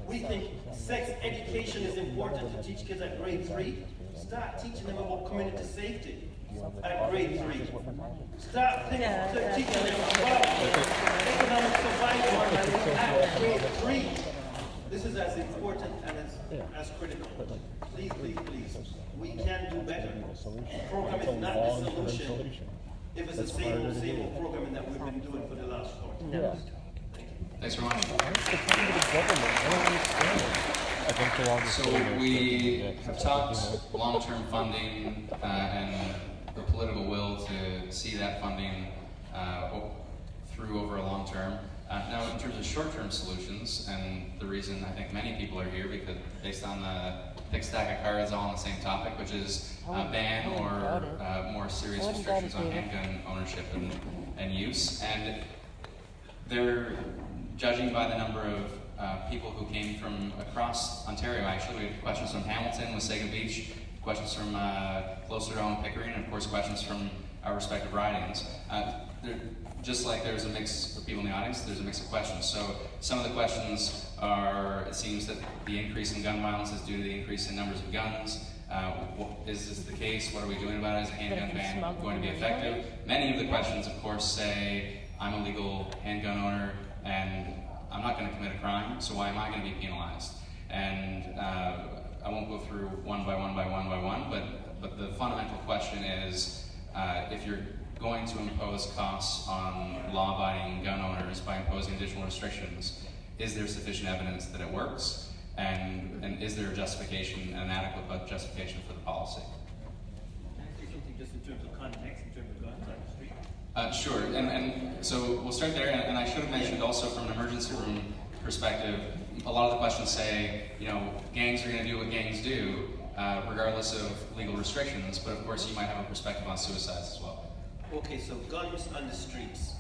we think sex education is important to teach kids at grade 3, start teaching them about community safety at grade 3. Start teaching them about economic survival at grade 3. This is as important and as critical. Please, please, please. We can do better. The program is not the solution if it's the same old programming that we've been doing for the last 40 years. Thanks very much. I think they're all So we have talked long-term funding and the political will to see that funding through over a long term. Now, in terms of short-term solutions, and the reason I think many people are here, because based on the thick stack of cards all on the same topic, which is ban or more serious restrictions on handgun ownership and use. And they're judging by the number of people who came from across Ontario. Actually, we had questions from Hamilton, Wasaga Beach, questions from closer to home Pickering, and of course questions from our respective ridings. Just like there's a mix of people in the audience, there's a mix of questions. So some of the questions are, it seems that the increase in gun violence is due to the increase in numbers of guns. Is this the case? What are we doing about it? Is a handgun ban going to be effective? Many of the questions, of course, say, I'm a legal handgun owner and I'm not going to commit a crime, so why am I going to be penalized? And I won't go through one by one, but the fundamental question is, if you're going to impose costs on law-abiding gun owners by imposing additional restrictions, is there sufficient evidence that it works? And is there a justification, an adequate justification for the policy? Can I say something just in terms of context, in terms of guns on the street? Sure, and so we'll start there, and I should have mentioned also from an emergency room perspective, a lot of the questions say, you know, gangs are going to do what gangs do, regardless of legal restrictions, but of course you might have a perspective on suicides as well. Okay, so guns on the streets.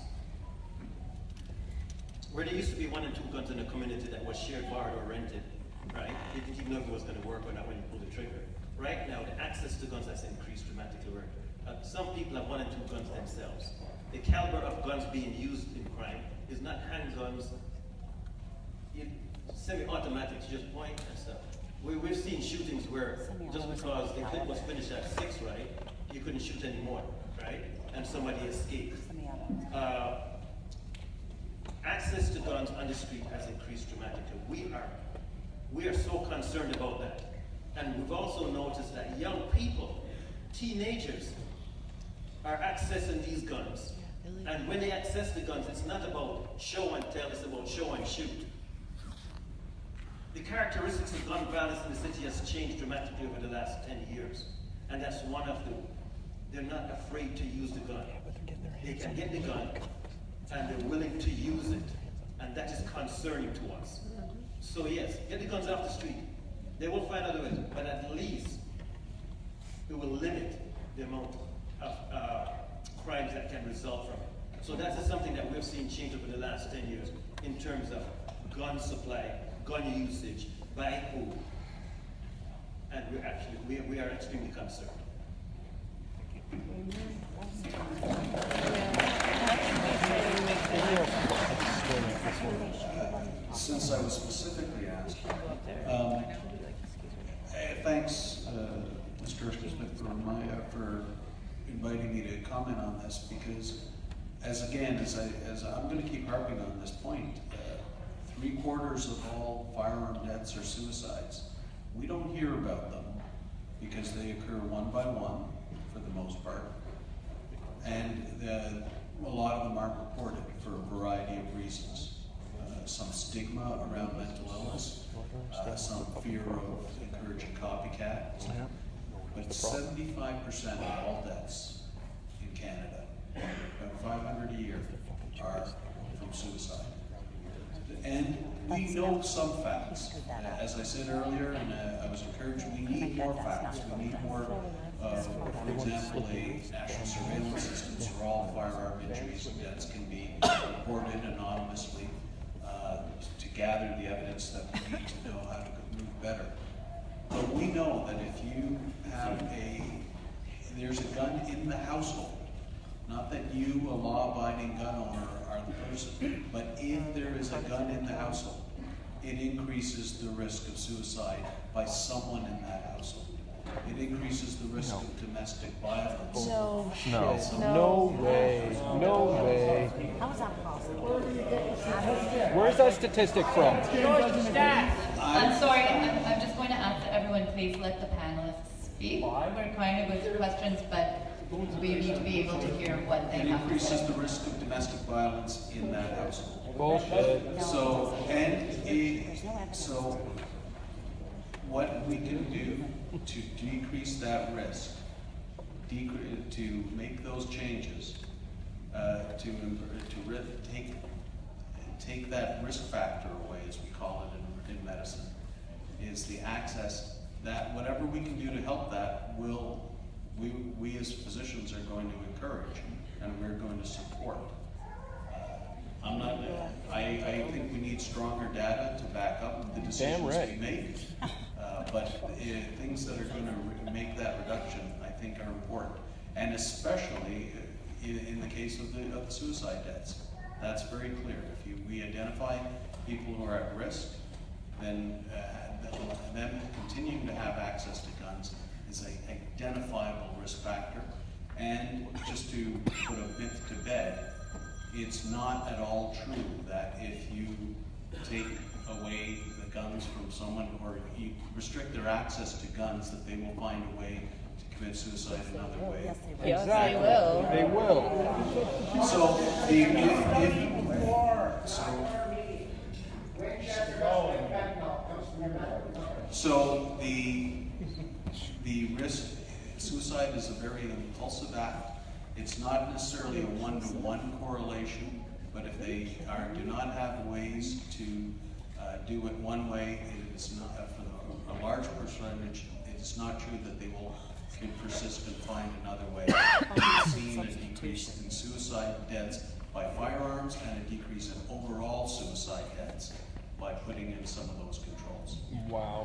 Where there used to be 1 and 2 guns in a community that was shared, borrowed, or rented, right? You didn't even know if it was going to work or not when you pulled the trigger. Right now, the access to guns has increased dramatically. Some people have 1 and 2 guns themselves. The caliber of guns being used in crime is not handguns, semi-automatics, just point and stuff. We've seen shootings where just because the clip was finished at 6, right, you couldn't shoot anymore, right? And somebody escaped. Access to guns on the street has increased dramatically. We are so concerned about that. And we've also noticed that young people, teenagers, are accessing these guns. And when they access the guns, it's not about show and tell, it's about show and shoot. The characteristics of gun violence in the city has changed dramatically over the last 10 years. And that's one of them. They're not afraid to use the gun. They can get the gun, and they're willing to use it. And that is concerning to us. So yes, get the guns off the street. They will find other ways, but at least it will limit the amount of crimes that can result from it. So that is something that we've seen change over the last 10 years in terms of gun supply, gun usage, by who. And we are extremely concerned. Since I was specifically asked, thanks, Mr. Smith, for inviting me to comment on this, because as I'm going to keep harping on this point, 3/4 of all firearm deaths are suicides. We don't hear about them because they occur one by one, for the most part, and a lot of them aren't reported for a variety of reasons. Some stigma around mental illness, some fear of encouraging copycat, but 75% of all deaths in Canada, about 500 a year, are from suicide. And we know some facts. As I said earlier, and I was encouraged, we need more facts. We need more, for example, a national surveillance system so all firearm injuries and deaths can be reported anonymously to gather the evidence that we need to know how to move better. But we know that if you have there's a gun in the household, not that you, a law-abiding gun owner, are the person, but if there is a gun in the household, it increases the risk of suicide by someone in that household. It increases the risk of domestic violence. No way. No way. How is that possible? Where's that statistic from? I'm sorry, I'm just going to ask that everyone please let the panelists speak. We're kind of with questions, but we need to be able to hear what they It have to increases say. the risk of domestic violence in that household. Bullshit. So what we can do to decrease that risk, to make those changes, take that risk factor away, as we call it in medicine, is the access that whatever we can do to help that, we as physicians are going to encourage and we're going to support. I think we need stronger data to back up the decisions we make. But things that are going to make that reduction, I think, are important, and especially in the case of the suicide deaths. That's very clear. If we identify people who are at risk, then them continuing to have access to guns is an identifiable risk factor. And just to put a myth to bed, it's not at all true that if you take away the guns from someone or you restrict their access to guns, that they will find a way to commit suicide another way. Exactly. They will. So the risk, suicide is a very impulsive act. It's not necessarily a one-to-one correlation, but if they do not have ways to do it one way, it is not, for a large percentage, it's not true that they will persist and find another way. We've seen a decrease in suicide deaths by firearms and a decrease in overall suicide deaths by putting in some of those controls. Wow.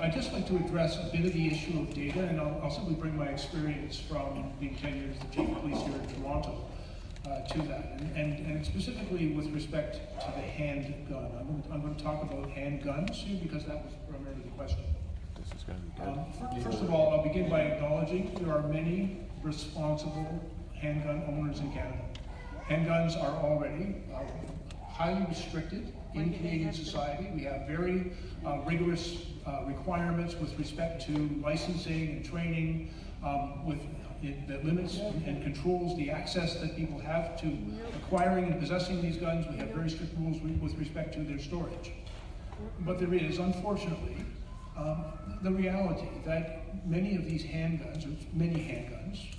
I'd just like to address a bit of the issue of data, and I'll simply bring my experience from being 10 years the chief of police here in Toronto to that. And specifically with respect to the handgun. I'm going to talk about handguns here because that was primarily the question. This is going to be good. First of all, I'll begin by acknowledging there are many responsible handgun owners in Canada. Handguns are already highly restricted in Canadian society. We have very rigorous requirements with respect to licensing and training, that limits and controls the access that people have to acquiring and possessing these guns. We have very strict rules with respect to their storage. But there is, unfortunately, the reality that many of these handguns, or many handguns,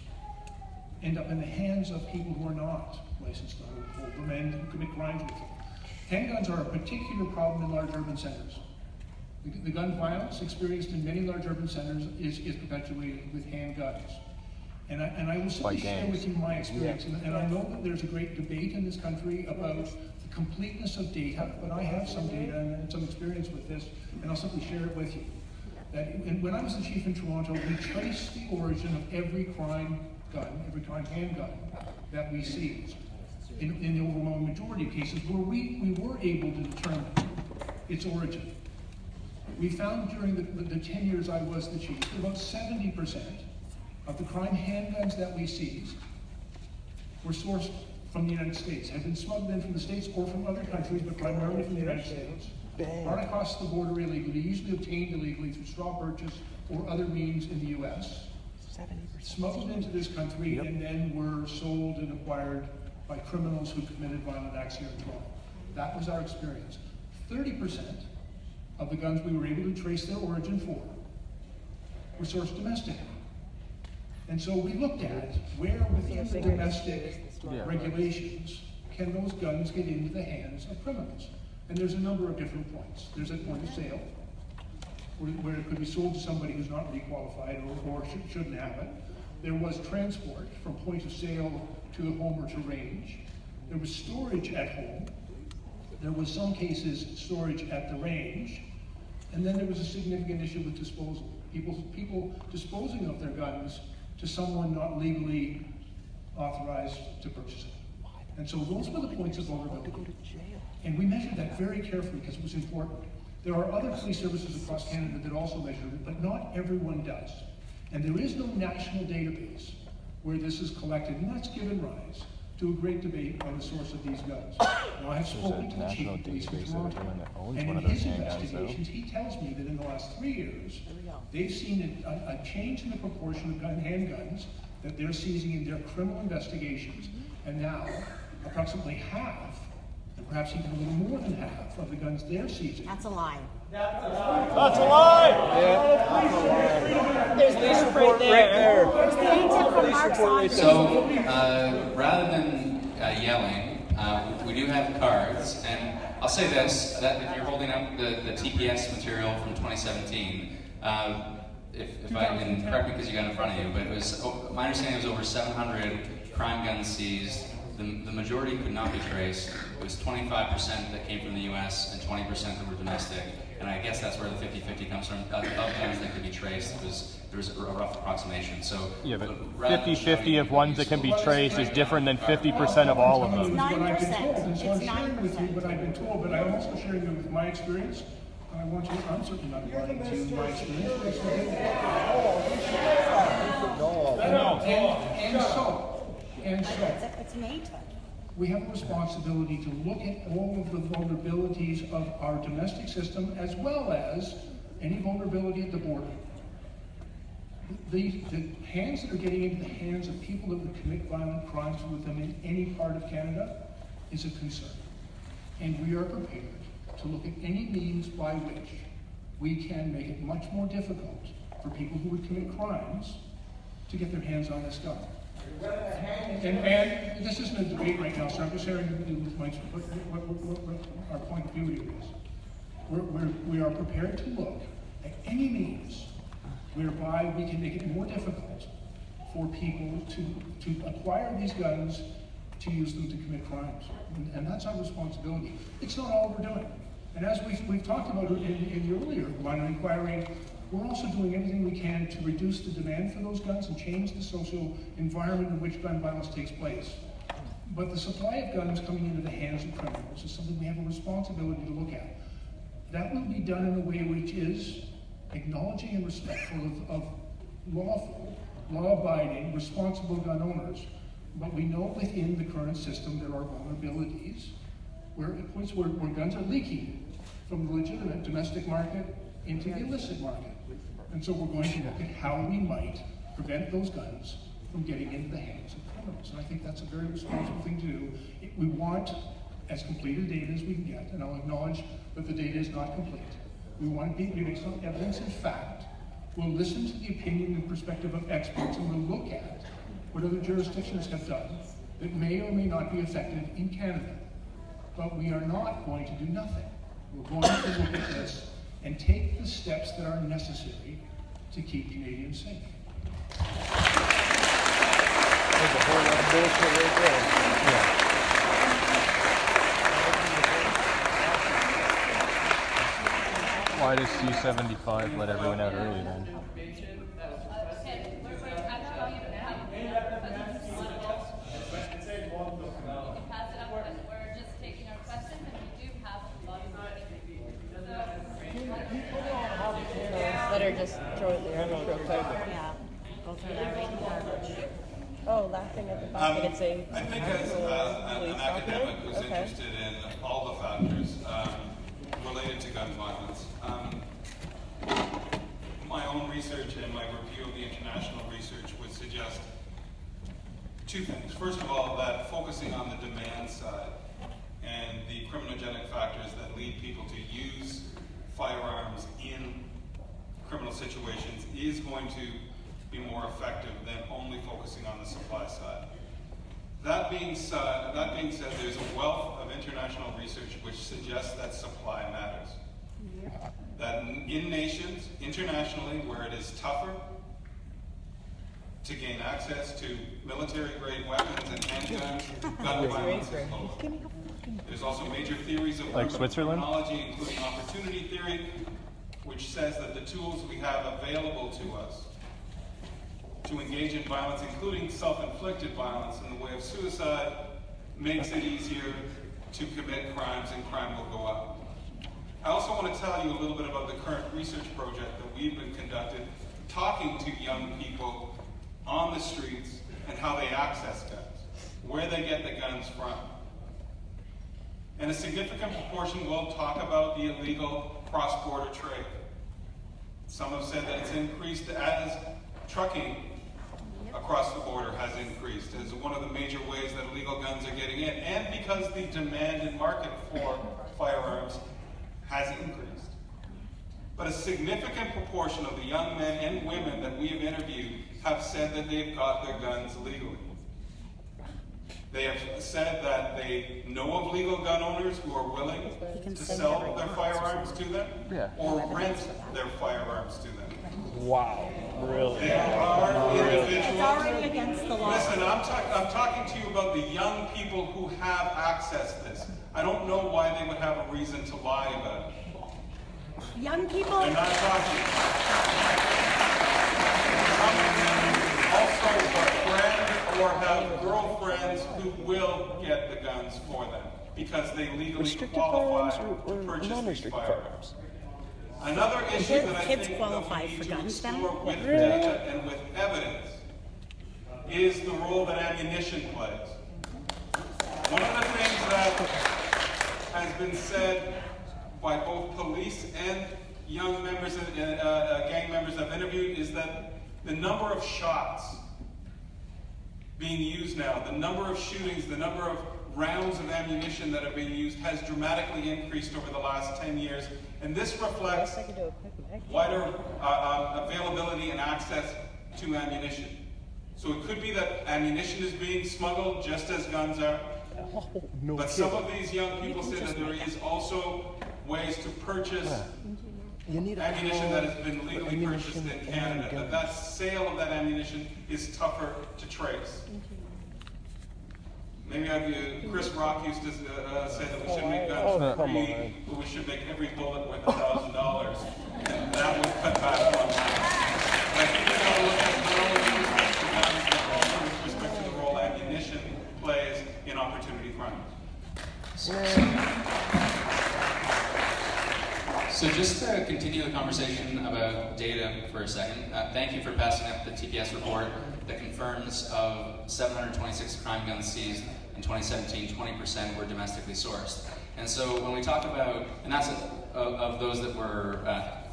end up in the hands of people who are not licensed to hold them and commit crimes with them. Handguns are a particular problem in large urban centers. The gun violence experienced in many large urban centers is perpetuated with handguns. And I will simply share with you my experience. And I know that there's a great debate in this country about the completeness of data, but I have some data and some experience with this, and I'll simply share it with you. When I was the chief in Toronto, we traced the origin of every crime gun, every crime handgun that we seized. In the overwhelming majority of cases where we were able to determine its origin. We found during the 10 years I was the chief, that about 70% of the crime handguns that we seized were sourced from the United States, had been smuggled in from the States or from other countries, but primarily from the United States. Brought across the border illegally, usually obtained illegally through straw purchase or other means in the US. Smuggled into this country and then were sold and acquired by criminals who committed violent acts here in Toronto. That was our experience. 30% of the guns we were able to trace their origin for were sourced domestically. And so we looked at where within the domestic regulations can those guns get into the hands of criminals. And there's a number of different points. There's a point of sale, where it could be sold to somebody who's not requalified or shouldn't have it. There was transport from point of sale to the home or to range. There was storage at home. There was some cases storage at the range. And then there was a significant issue with disposal. People disposing of their guns to someone not legally authorized to purchase it. And so those were the points of vulnerability. And we measured that very carefully because it was important. There are other police services across Canada that also measure it, but not everyone does. And there is no national database where this is collected, and that's given rise to a great debate on the source of these guns. Now, I have spoken to the chief of police in Toronto, and in his investigations, he tells me that in the last 3 years, they've seen a change in the proportion of handguns that they're seizing in their criminal investigations, and now approximately half and perhaps even a little more than half of the guns they're seizing. That's a lie. That's a lie! There's proof right there. There's the intel from Mark Saunders. So, rather than yelling, we do have cards, and I'll say this, that if you're holding up the TPS material from 2017, if I can, correct me because you got it in front of you, but it was, my understanding was over 700 crime guns seized. The majority could not be traced. It was 25% that came from the US and 20% that were domestic. And I guess that's where the 50-50 comes from. Of guns that could be traced, there was a rough approximation. So Yeah, but 50-50 of ones that can be traced is different than 50% of all of them. It's 9%. And so I'm It's sharing with you 9%. what I've been told, but I'm also sharing it with my experience. And I want you, I'm certainly not lying to you, my experience. But and so, It's NATO. we have a responsibility to look at all of the vulnerabilities of our domestic system as well as any vulnerability at the border. The hands that are getting into the hands of people that would commit violent crimes with them in any part of Canada is a concern. And we are prepared to look at any means by which we can make it much more difficult for people who would commit crimes to get their hands on this gun. And this isn't a debate right now, so I'm just sharing with my, what our point of view here is. We are prepared to look at any means whereby we can make it more difficult for people to acquire these guns, to use them to commit crimes. And that's our responsibility. It's not all we're doing. And as we've talked about in the earlier line of inquiry, we're also doing everything we can to reduce the demand for those guns and change the social environment in which gun violence takes place. But the supply of guns coming into the hands of criminals is something we have a responsibility to look at. That will be done in a way which is acknowledging and respectful of lawful, law-abiding, responsible gun owners. But we know within the current system there are vulnerabilities where guns are leaking from the legitimate domestic market into the illicit market. And so we're going to look at how we might prevent those guns from getting into the hands of criminals. And I think that's a very responsible thing to do. We want as complete a data as we can get, and I'll acknowledge that the data is not complete. We want to be based on evidence and fact. We'll listen to the opinion and perspective of experts, and we'll look at what other jurisdictions have done that may or may not be effective in Canada. But we are not going to do nothing. We're going to look at this and take the steps that are necessary to keep Canadians safe. There's a whole lot of bullshit right there. Yeah. Why does C-75 let everyone out early then? Better just throw it there real quick. Yeah. Go through that right there. Oh, that thing at the back, it's a I think as an academic who's interested in all the factors related to gun violence, my own research and my review of the international research would suggest two things. First of all, that focusing on the demand side and the criminogenic factors that lead people to use firearms in criminal situations is going to be more effective than only focusing on the supply side. That being said, there's a wealth of international research which suggests that supply matters. That in nations, internationally, where it is tougher to gain access to military-grade weapons and handguns, gun violence is lower. There's also major theories of Like Switzerland? criminology, including opportunity theory, which says that the tools we have available to us to engage in violence, including self-inflicted violence in the way of suicide, makes it easier to commit crimes, and crime will go up. I also want to tell you a little bit about the current research project that we've been conducting, talking to young people on the streets and how they access guns, where they get the guns from. And a significant proportion will talk about the illegal cross-border trade. Some have said that it's increased as trucking across the border has increased as one of the major ways that illegal guns are getting in, and because the demand in market for firearms has increased. But a significant proportion of the young men and women that we have interviewed have said that they've got their guns legally. They have said that they know of legal gun owners who are willing to sell their firearms to them or rent their firearms to them. Wow, really? There are individuals. It's already against the law. Listen, I'm talking to you about the young people who have access to this. I don't know why they would have a reason to lie about it. Young people. I'm not talking. Some of them also are friends or have girlfriends who will get the guns for them because they legally Restricted qualify firearms or to purchase these non-restricted firearms. firearms? Another issue that I Kids think qualify that we need for to guns then? explore with data and with evidence is the role that ammunition plays. One of the things that has been said by both police and young members, gang members I've interviewed, is that the number of shots being used now, the number of shootings, the number of rounds of ammunition that are being used has dramatically increased over the last 10 years. And this reflects wider availability and access to ammunition. So it could be that ammunition is being smuggled just as guns are. But some of these young people say that there is also ways to purchase ammunition that has been legally purchased in Canada. That sale of that ammunition is tougher to trace. Maybe Chris Rock used to say that we should make guns for free, but we should make every bullet worth $1,000. And that would cut back on that. But I think we've got to look at not only with respect to guns, but also with respect to the role ammunition plays in opportunity crime. So just to continue the conversation about data for a second, thank you for passing up the TPS report that confirms of 726 crime guns seized in 2017, 20% were domestically sourced. And so when we talk about, and that's of those that were,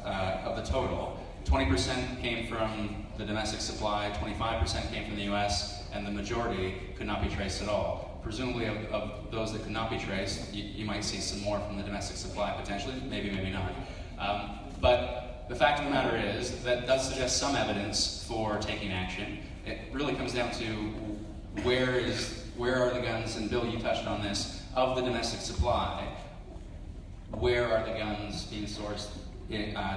of the total, 20% came from the domestic supply, 25% came from the US, and the majority could not be traced at all. Presumably of those that could not be traced, you might see some more from the domestic supply potentially, maybe, maybe not. But the fact of the matter is that does suggest some evidence for taking action. It really comes down to where are the guns, and Bill, you touched on this, of the domestic supply, where are the guns being sourced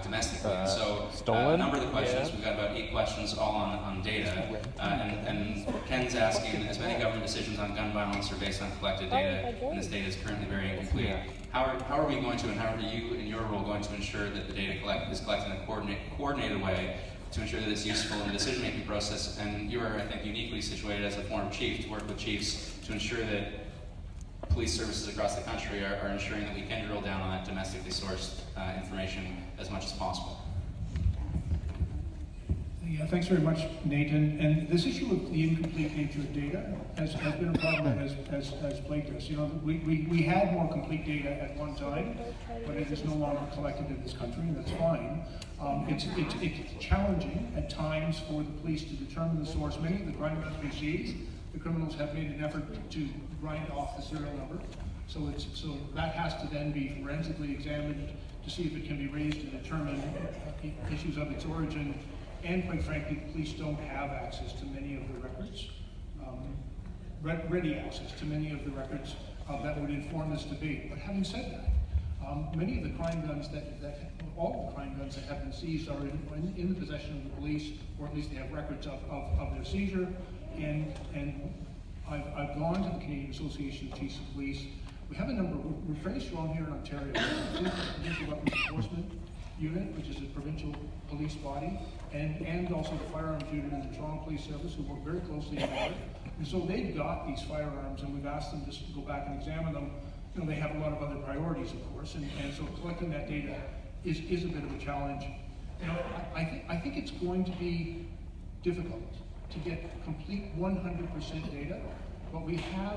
domestically? So a number of the questions, we've got about 8 questions all on data, and Ken's asking, as many government decisions on gun violence are based on collected data, and this data is currently very incomplete. How are we going to, and how are you in your role going to ensure that the data is collected in a coordinated way to ensure that it's useful in the decision-making process? And you are, I think, uniquely situated as a former chief to work with chiefs to ensure that police services across the country are ensuring that we can drill down on that domestically sourced information as much as possible. Yeah, thanks very much, Nathan. And this issue of the incomplete nature of data has been a problem that has plagued us. You know, we had more complete data at one time, but it is no longer collected in this country, and that's fine. It's challenging at times for the police to determine the source. Many of the crime guns seized, the criminals have made an effort to grind off the serial number. So that has to then be forensically examined to see if it can be raised to determine issues of its origin. And quite frankly, police don't have access to many of the records, ready access to many of the records that would inform this debate. But having said that, many of the crime guns all the crime guns that have been seized are in the possession of the police, or at least they have records of their seizure. And I've gone to the Canadian Association of Chiefs of Police. We have a number, we're fairly strong here in Ontario. The Provincial Weapons Enforcement Unit, which is a provincial police body, and also the firearms unit in the Toronto Police Service, who work very closely together. And so they've got these firearms, and we've asked them to go back and examine them. You know, they have a lot of other priorities, of course, and so collecting that data is a bit of a challenge. You know, I think it's going to be difficult to get complete 100% data, but we have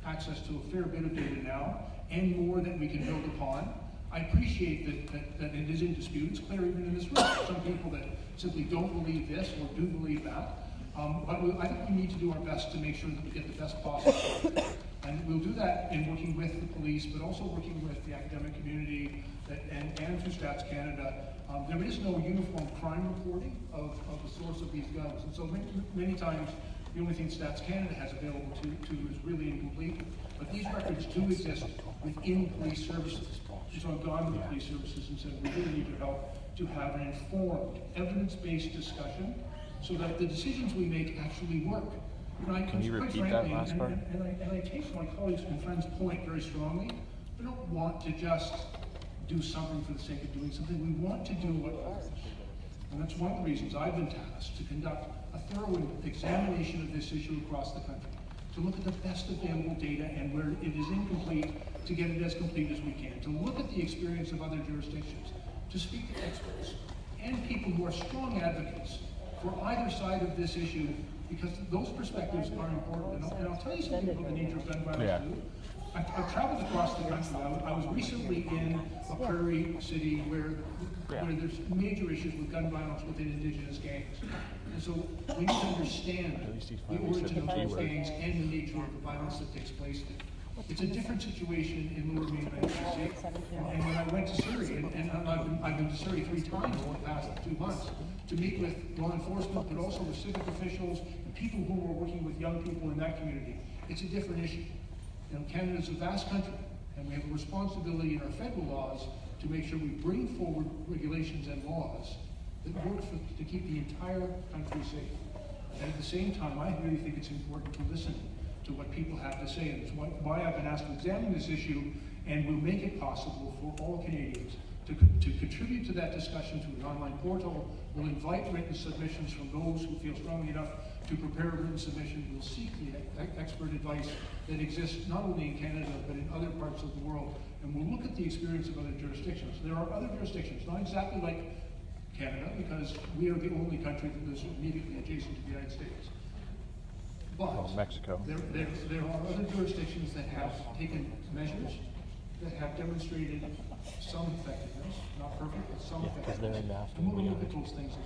access to a fair bit of data now, and more that we can build upon. I appreciate that it is in dispute. It's clear even in this room. Some people that simply don't believe this or do believe that. I think we need to do our best to make sure that we get the best possible. And we'll do that in working with the police, but also working with the academic community and through Stats Canada. There is no uniform crime reporting of the source of these guns. And so many times, the only thing Stats Canada has available to is really incomplete. But these records do exist within police services. So I've gone to the police services and said, we really need your help to have an informed, evidence-based discussion so that the decisions we make actually work. Can you repeat that last part? And I take my colleagues and friends' point very strongly. We don't want to just do something for the sake of doing something. We want to do what matters. And that's one of the reasons I've been tasked to conduct a thorough examination of this issue across the country, to look at the best available data and where it is incomplete, to get it as complete as we can, to look at the experience of other jurisdictions, to speak to experts and people who are strong advocates for either side of this issue, because those perspectives are important. And I'll tell you something about the nature of gun violence too. I've traveled across the country. I was recently in a prairie city where there's major issues with gun violence within indigenous gangs. And so we need to understand the origin of those gangs and the nature of the violence that takes place there. It's a different situation in Lower Mainland BC. And when I went to Surrey, and I've been to Surrey 3 times in the past 2 months, to meet with law enforcement, but also with civic officials and people who are working with young people in that community, it's a different issue. Canada is a vast country, and we have a responsibility in our federal laws to make sure we bring forward regulations and laws that work to keep the entire country safe. And at the same time, I really think it's important to listen to what people have to say, and it's why I've been asked to examine this issue, and we'll make it possible for all Canadians to contribute to that discussion through an online portal. We'll invite written submissions from those who feel strongly enough to prepare a written submission. We'll seek the expert advice that exists not only in Canada, but in other parts of the world. And we'll look at the experience of other jurisdictions. There are other jurisdictions, not exactly like Canada, because we are the only country that is immediately adjacent to the United States. But Mexico. There are other jurisdictions that have taken measures that have demonstrated some effectiveness, not perfect, but some effectiveness. they're in NAFTA, And we'll we look are. at those things as well.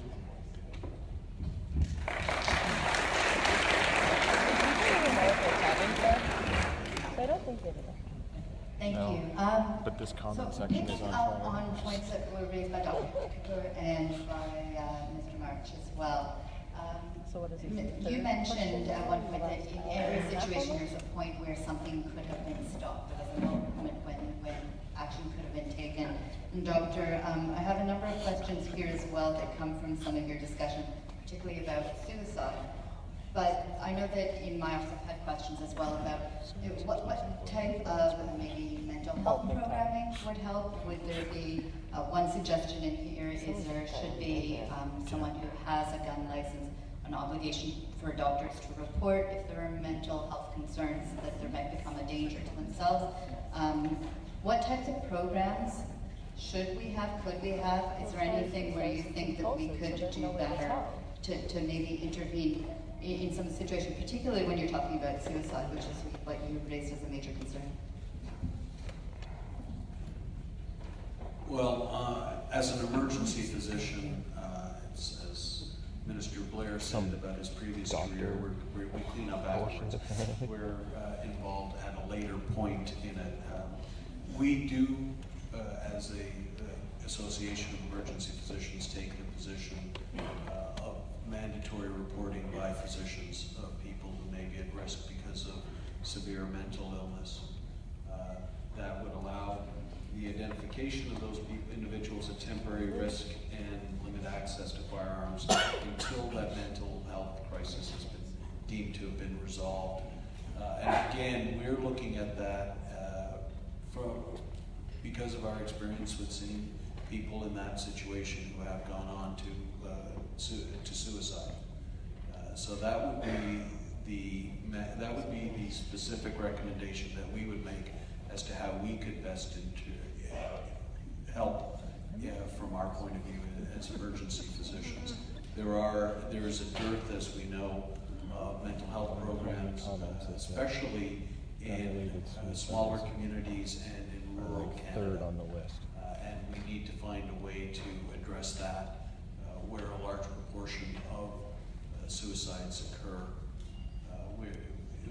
I don't think they do. Thank No. you. But this comment so section is picking on up fire. on points that were raised by Dr. Cooper and by Mr. March as well. So what is it? You mentioned at one point that in every situation there's a point where something could have been stopped. There was a moment when action could have been taken. And Doctor, I have a number of questions here as well that come from some of your discussion, particularly about suicide. But I know that in my office I've had questions as well about what type of maybe mental health programming would help. Would there be one suggestion in here is there should be someone who has a gun license, an obligation for doctors to report if there are mental health concerns that there might become a danger to themselves. What types of programs should we have, could we have? Is there anything where you think that we could do better to maybe intervene in some situation, particularly when you're talking about suicide, which is what you raised as a major concern? Well, as an emergency physician, as Minister Blair said about his previous career, we clean up afterwards. We're involved at a later point in it. We do, as a Association of Emergency Physicians, take the position of mandatory reporting by physicians of people who may be at risk because of severe mental illness. That would allow the identification of those individuals at temporary risk and limit access to firearms until that mental health crisis has been deemed to have been resolved. And again, we're looking at that because of our experience with seeing people in that situation who have gone on to suicide. So that would be the specific recommendation that we would make as to how we could best help from our point of view as emergency physicians. There is a dearth, as we know, of mental health programs, especially in smaller communities and in rural Canada. Third on the list. And we need to find a way to address that where a large proportion of that suicides occur.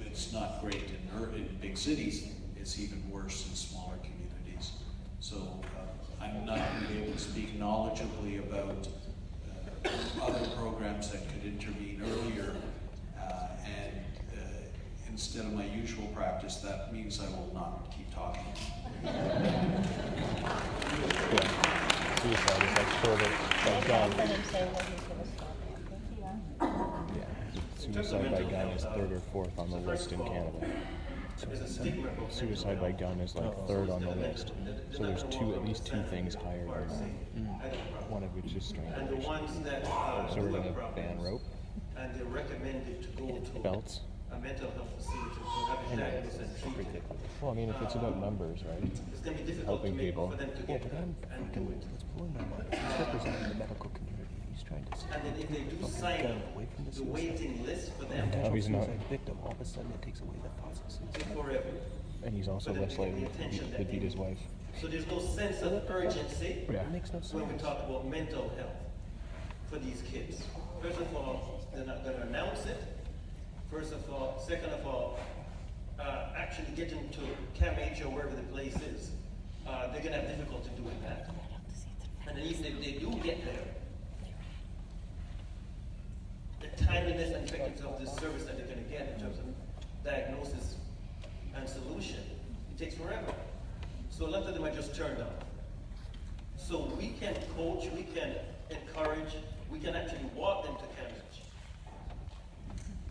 It's not great in big cities. It's even worse in smaller communities. So I'm not really able to speak knowledgeably about other programs that could intervene earlier. Instead of my usual practice, that means I will not keep talking. Yeah. Suicide is like shorter by gun. For him saying that he's gonna stop it. Yeah. Suicide by gun is 3rd or 4th on the list in Canada. Suicide by gun is like 3rd on the list. So there's at least two things higher than that. One of which is strangulation. So we're gonna ban rope, And they're recommended to go to belts. a mental health facility to have it diagnosed and treated. Well, I mean, if it's about numbers, right? It's going to be difficult Helping people. for them to get that and do it. He's representing the medical community. He's trying to say And then if they do sign away from the the suicide. waiting list for them, No, he's not. Suicide victim, all of a sudden it takes away the thoughts of it's suicide. forever. And he's also For them less to get likely the attention to that they beat his need. wife. So there's no sense of urgency Yeah. It makes no sense. when we talk about mental health for these kids. First of all, they're not going to announce it. First of all, second of all, actually getting to CAMH or wherever the place is, they're going to have difficulty doing that. And then even if they do get there, the timeliness and effectiveness of the service that they're going to get in terms of diagnosis and solution, it takes forever. So a lot of them are just turned on. So we can coach, we can encourage, we can actually walk them to CAMH.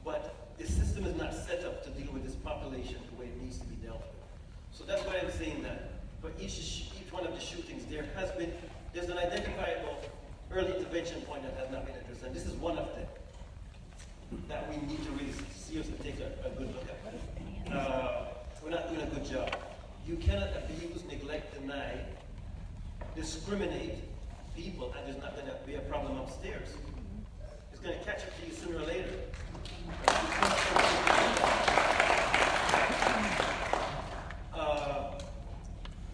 But the system is not set up to deal with this population the way it needs to be dealt with. So that's why I'm saying that for each one of the shootings, there's an identifiable early intervention point that has not been addressed, and this is one of them that we need to really seriously take a good look at. We're not doing a good job. You cannot abuse, neglect, deny, discriminate people, and there's not going to be a problem upstairs. It's going to catch up to you sooner or later.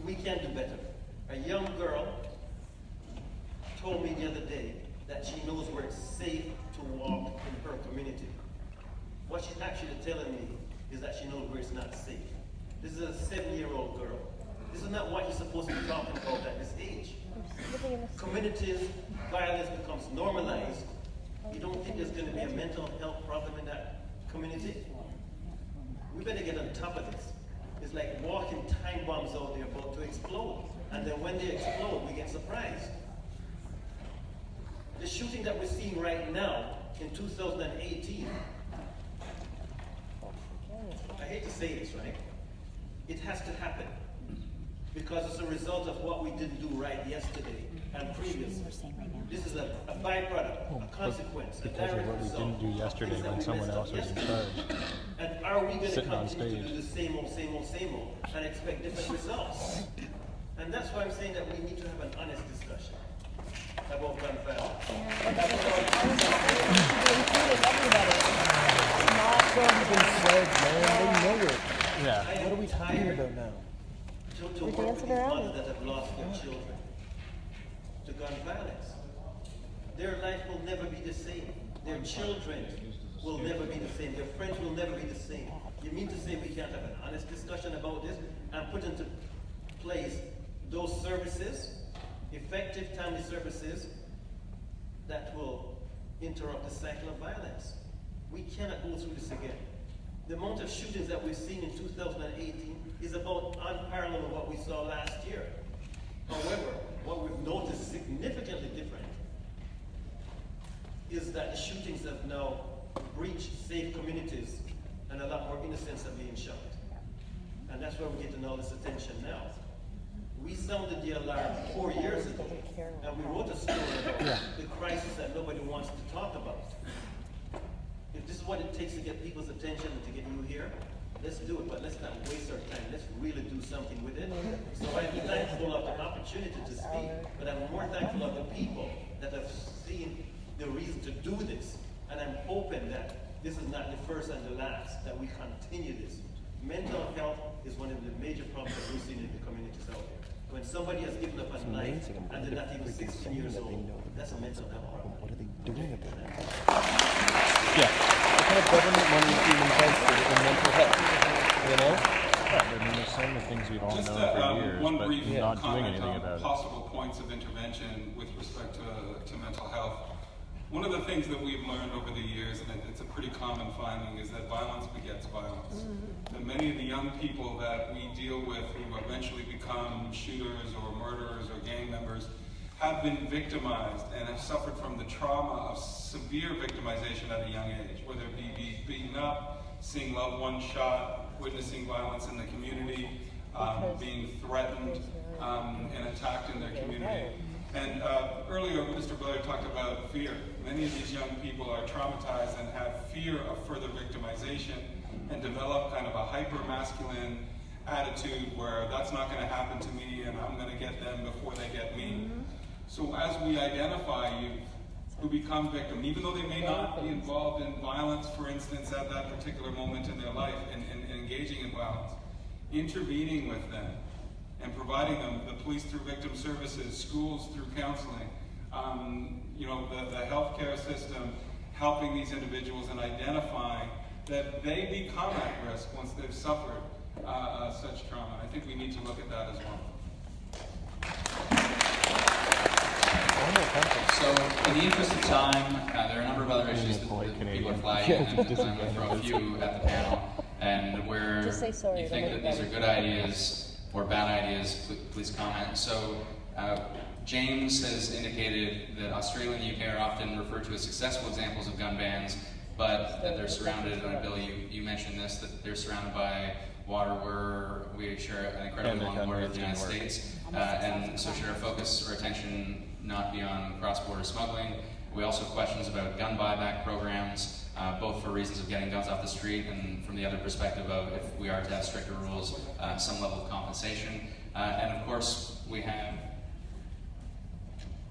We can do better. A young girl told me the other day that she knows where it's safe to walk in her community. What she's actually telling me is that she knows where it's not safe. This is a 7-year-old girl. This is not what you're supposed to be talking about at this age. Communities, violence becomes normalized. You don't think there's going to be a mental health problem in that community? We better get on top of this. It's like walking time bombs out there about to explode. And then when they explode, we get surprised. The shooting that we're seeing right now in 2018, I hate to say this, right? It has to happen. Because it's a result of what we didn't do right yesterday and previously. This is a byproduct, a consequence, a Because of direct what we result didn't do of yesterday things that when we someone messed else up was in yesterday. charge. And are we going to Sitting on continue to stage. do the same old, and expect different results? And that's why I'm saying that we need to have an honest discussion about gun violence. Yeah. What are we talking about now? To work with these mothers that have lost their children to gun violence. Their life will never be the same. Their children will never be the same. Their friends will never be the same. You mean to say we can't have an honest discussion about this and put into place those services, effective timely services, that will interrupt the cycle of violence? We cannot go through this again. The amount of shootings that we've seen in 2018 is about unparalleled with what we saw last year. However, what we've noticed significantly different is that the shootings have now breached safe communities and a lot more innocents are being shot. And that's why we're getting all this attention now. We sounded the alarm 4 years ago, and we wrote a story about the crisis that nobody wants to talk about. If this is what it takes to get people's attention and to get you here, let's do it, but let's not waste our time. Let's really do something with it. So I'm thankful of the opportunity to speak, but I'm more thankful of the people that have seen the reason to do this. And I'm hoping that this is not the first and the last, that we continue this. Mental health is one of the major problems that we've seen in the communities out there. When somebody has given up on life and they're not even 16 years old, that's a mental health problem. What are they doing about it? Yeah. What kind of government money is being invested in mental health? You know? I mean, there's so many things we've all Just known for years, one but brief not doing comment anything on about it. possible points of intervention with respect to mental health. One of the things that we've learned over the years, and it's a pretty common finding, is that violence begets violence. That many of the young people that we deal with who eventually become shooters or murderers or gang members have been victimized and have suffered from the trauma of severe victimization at a young age, whether it be beaten up, seeing loved ones shot, witnessing violence in the community, being threatened and attacked in their community. And earlier, Mr. Blair talked about fear. Many of these young people are traumatized and have fear of further victimization and develop kind of a hyper-masculine attitude where that's not going to happen to me and I'm going to get them before they get me. So as we identify youth who become victims, even though they may not be involved in violence, for instance, at that particular moment in their life and engaging in violence, intervening with them and providing them the police through victim services, schools through counseling, the healthcare system, helping these individuals and identifying that they become at risk once they've suffered such trauma. I think we need to look at that as well. So, in the interest of time, there are a number of other issues that people are flagging, and I'm going to throw a few at the panel. And where Just say sorry, you think it'll that make these are it good ideas or bad ideas, please comment. So, James has indicated that Australia and the UK are often referred to as successful examples of gun bans, but that they're surrounded, and Bill, you mentioned this, that they're surrounded by water where we share an incredibly long border with the United States. And so should our focus or attention not be on cross-border smuggling? We also have questions about gun buyback programs, both for reasons of getting guns off the street and from the other perspective of if we are to have stricter rules, some level of compensation. And of course, we have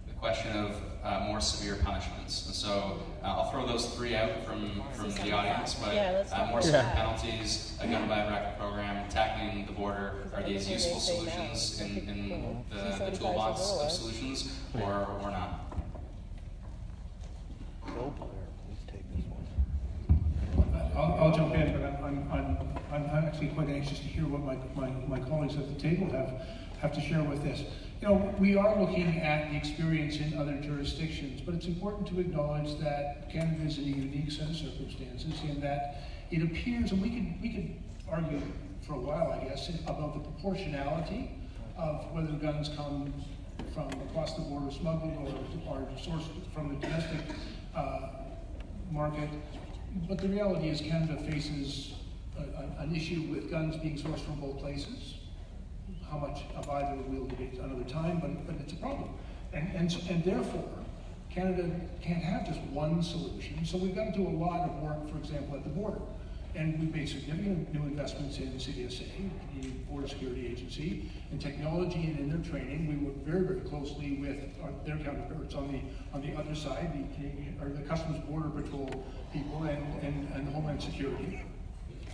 the question of more severe punishments. And so I'll throw those three out from the audience, but more severe penalties, a gun buyback program, tackling the border, are these useful solutions in the toolbox of solutions or not? Please take this one. I'll jump in, but I'm actually quite anxious to hear what my colleagues at the table have to share with this. You know, we are looking at the experience in other jurisdictions, but it's important to acknowledge that Canada is in a unique set of circumstances in that it appears, and we could argue for a while, I guess, about the proportionality of whether guns come from across the border smuggled or sourced from the domestic market. But the reality is Canada faces an issue with guns being sourced from both places. How much of either we'll debate another time, but it's a problem. And therefore, Canada can't have just one solution, so we've got to do a lot of work, for example, at the border. And we've made significant new investments in CDSA, the Border Security Agency, in technology and in their training. We work very, very closely with their counterparts on the other side, the Customs Border Patrol people and the Homeland Security.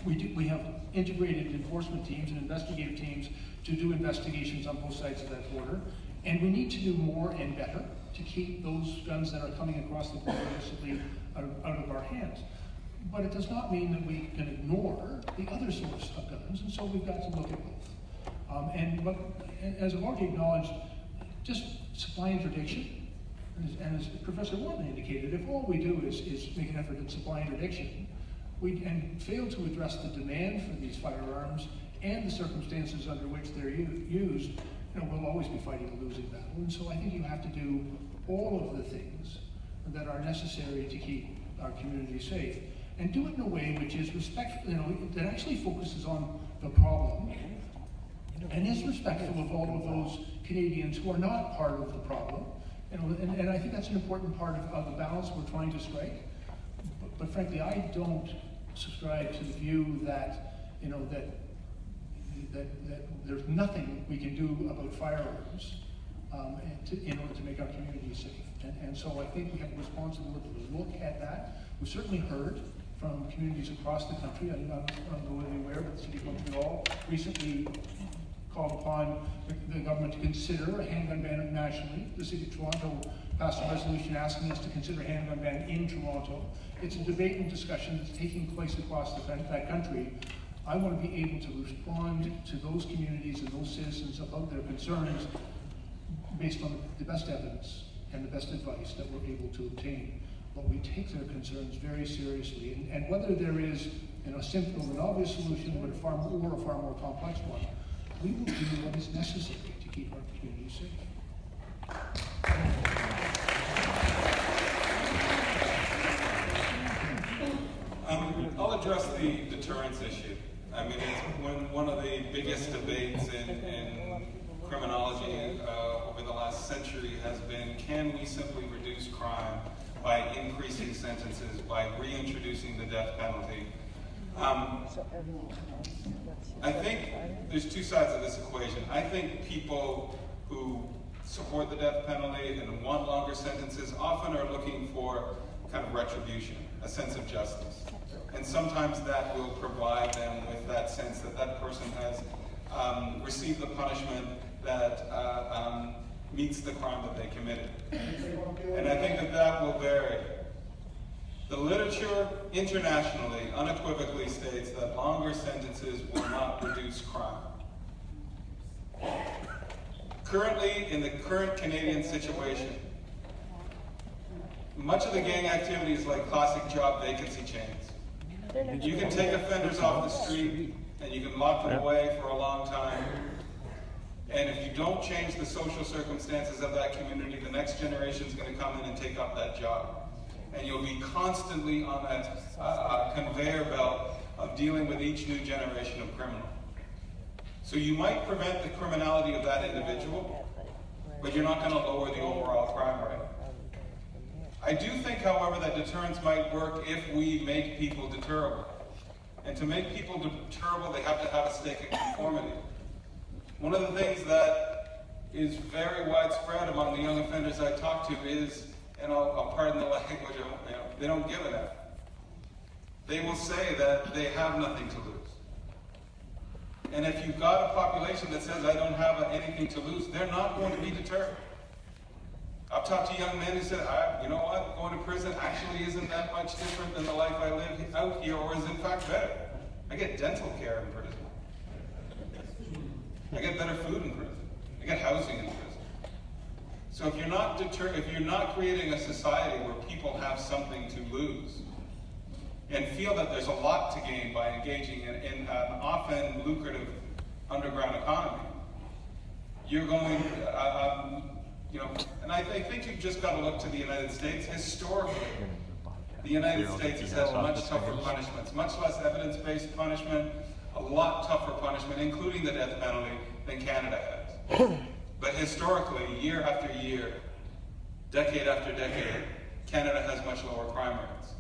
We have integrated enforcement teams and investigative teams to do investigations on both sides of that border. And we need to do more and better to keep those guns that are coming across the border illicitly out of our hands. But it does not mean that we can ignore the other source of guns, and so we've got to look at both. But as I've already acknowledged, just supply interdiction, and as Professor Warren indicated, if all we do is make an effort at supply interdiction, and fail to address the demand for these firearms and the circumstances under which they're used, we'll always be fighting a losing battle. And so I think you have to do all of the things that are necessary to keep our community safe, and do it in a way which is respectful, that actually focuses on the problem, and is respectful of all of those Canadians who are not part of the problem. And I think that's an important part of the balance we're trying to strike. But frankly, I don't subscribe to the view that that there's nothing we can do about firearms in order to make our community safe. And so I think we have a responsibility to look at that. We've certainly heard from communities across the country. I'm not really aware, but the City of Montreal recently called upon the government to consider a handgun ban nationally. The City of Toronto passed a resolution asking us to consider a handgun ban in Toronto. It's a debate and discussion that's taking place across that country. I want to be able to respond to those communities and those citizens about their concerns based on the best evidence and the best advice that we're able to obtain. But we take their concerns very seriously. And whether there is a simple and obvious solution or a far more complex one, we will do what is necessary to keep our communities safe. I'll address the deterrence issue. I mean, it's one of the biggest debates in criminology over the last century has been, can we simply reduce crime by increasing sentences, by reintroducing the death penalty? I think there's two sides of this equation. I think people who support the death penalty and want longer sentences often are looking for kind of retribution, a sense of justice. And sometimes that will provide them with that sense that that person has received the punishment that meets the crime that they committed. And I think that will vary. The literature internationally unequivocally states that longer sentences will not reduce crime. Currently, in the current Canadian situation, much of the gang activity is like classic job vacancy chains. You can take offenders off the street and you can lock them away for a long time. And if you don't change the social circumstances of that community, the next generation is going to come in and take up that job. And you'll be constantly on that conveyor belt of dealing with each new generation of criminal. So you might prevent the criminality of that individual, but you're not going to lower the overall crime rate. I do think, however, that deterrence might work if we make people deterrable. And to make people deterrable, they have to have a stake in conformity. One of the things that is very widespread among the young offenders I talk to is, and I'll pardon the language, they don't give a F. They will say that they have nothing to lose. And if you've got a population that says, I don't have anything to lose, they're not going to be deterred. I've talked to young men who said, you know what, going to prison actually isn't that much different than the life I live out here, or is in fact better. I get dental care in prison. I get better food in prison. I get housing in prison. So if you're not creating a society where people have something to lose and feel that there's a lot to gain by engaging in an often lucrative underground economy, you're going, and I think you've just got to look to the United States. Historically, the United States has had much tougher punishments, much less evidence-based punishment, a lot tougher punishment, including the death penalty, than Canada has. But historically, year after year, decade after decade, Canada has much lower crime rates.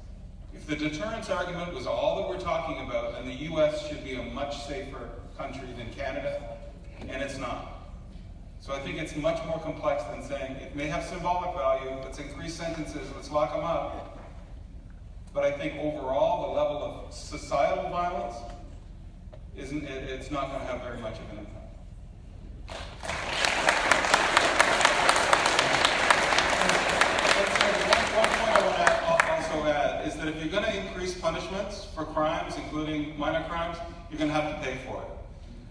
If the deterrence argument was all that we're talking about, then the US should be a much safer country than Canada, and it's not. So I think it's much more complex than saying it may have symbolic value, let's increase sentences, let's lock them up. But I think overall, the level of societal violence, it's not going to have very much of an impact. One point I want to also add is that if you're going to increase punishments for crimes, including minor crimes, you're going to have to pay for it.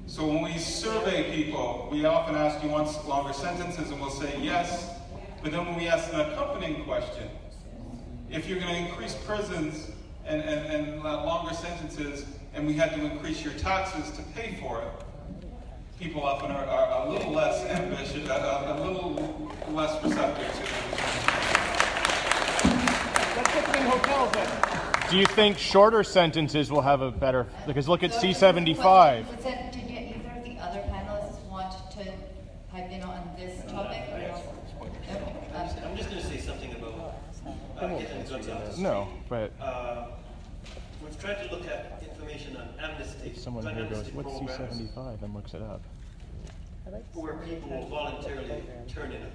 So when we survey people, we often ask, do you want longer sentences? And we'll say yes. But then when we ask an accompanying question, if you're going to increase prisons and longer sentences, and we had to increase your taxes to pay for it, people often are a little less ambitious, a little less receptive to Let's put them in hotels then. Do you think shorter sentences will have a better, because look at C-75. Did either of the other panelists want to pipe in on this topic? I'm just going to say something about getting guns out of the street. No, but We've tried to look at information on amnesty. if someone here goes, what's C-75, and looks it up. Where people will voluntarily turn in a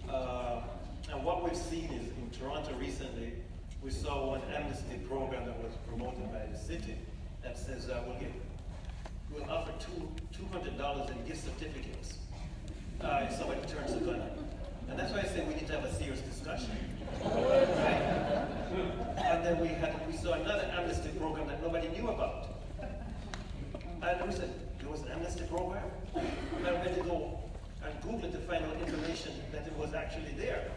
gun. And what we've seen is in Toronto recently, we saw one amnesty program that was promoted by the city that says we'll offer $200 in gift certificates if somebody turns a gun in. And that's why I say we need to have a serious discussion. Right? And then we saw another amnesty program that nobody knew about. And we said, there was an amnesty program? And I went to go and Google it to find out information that it was actually there.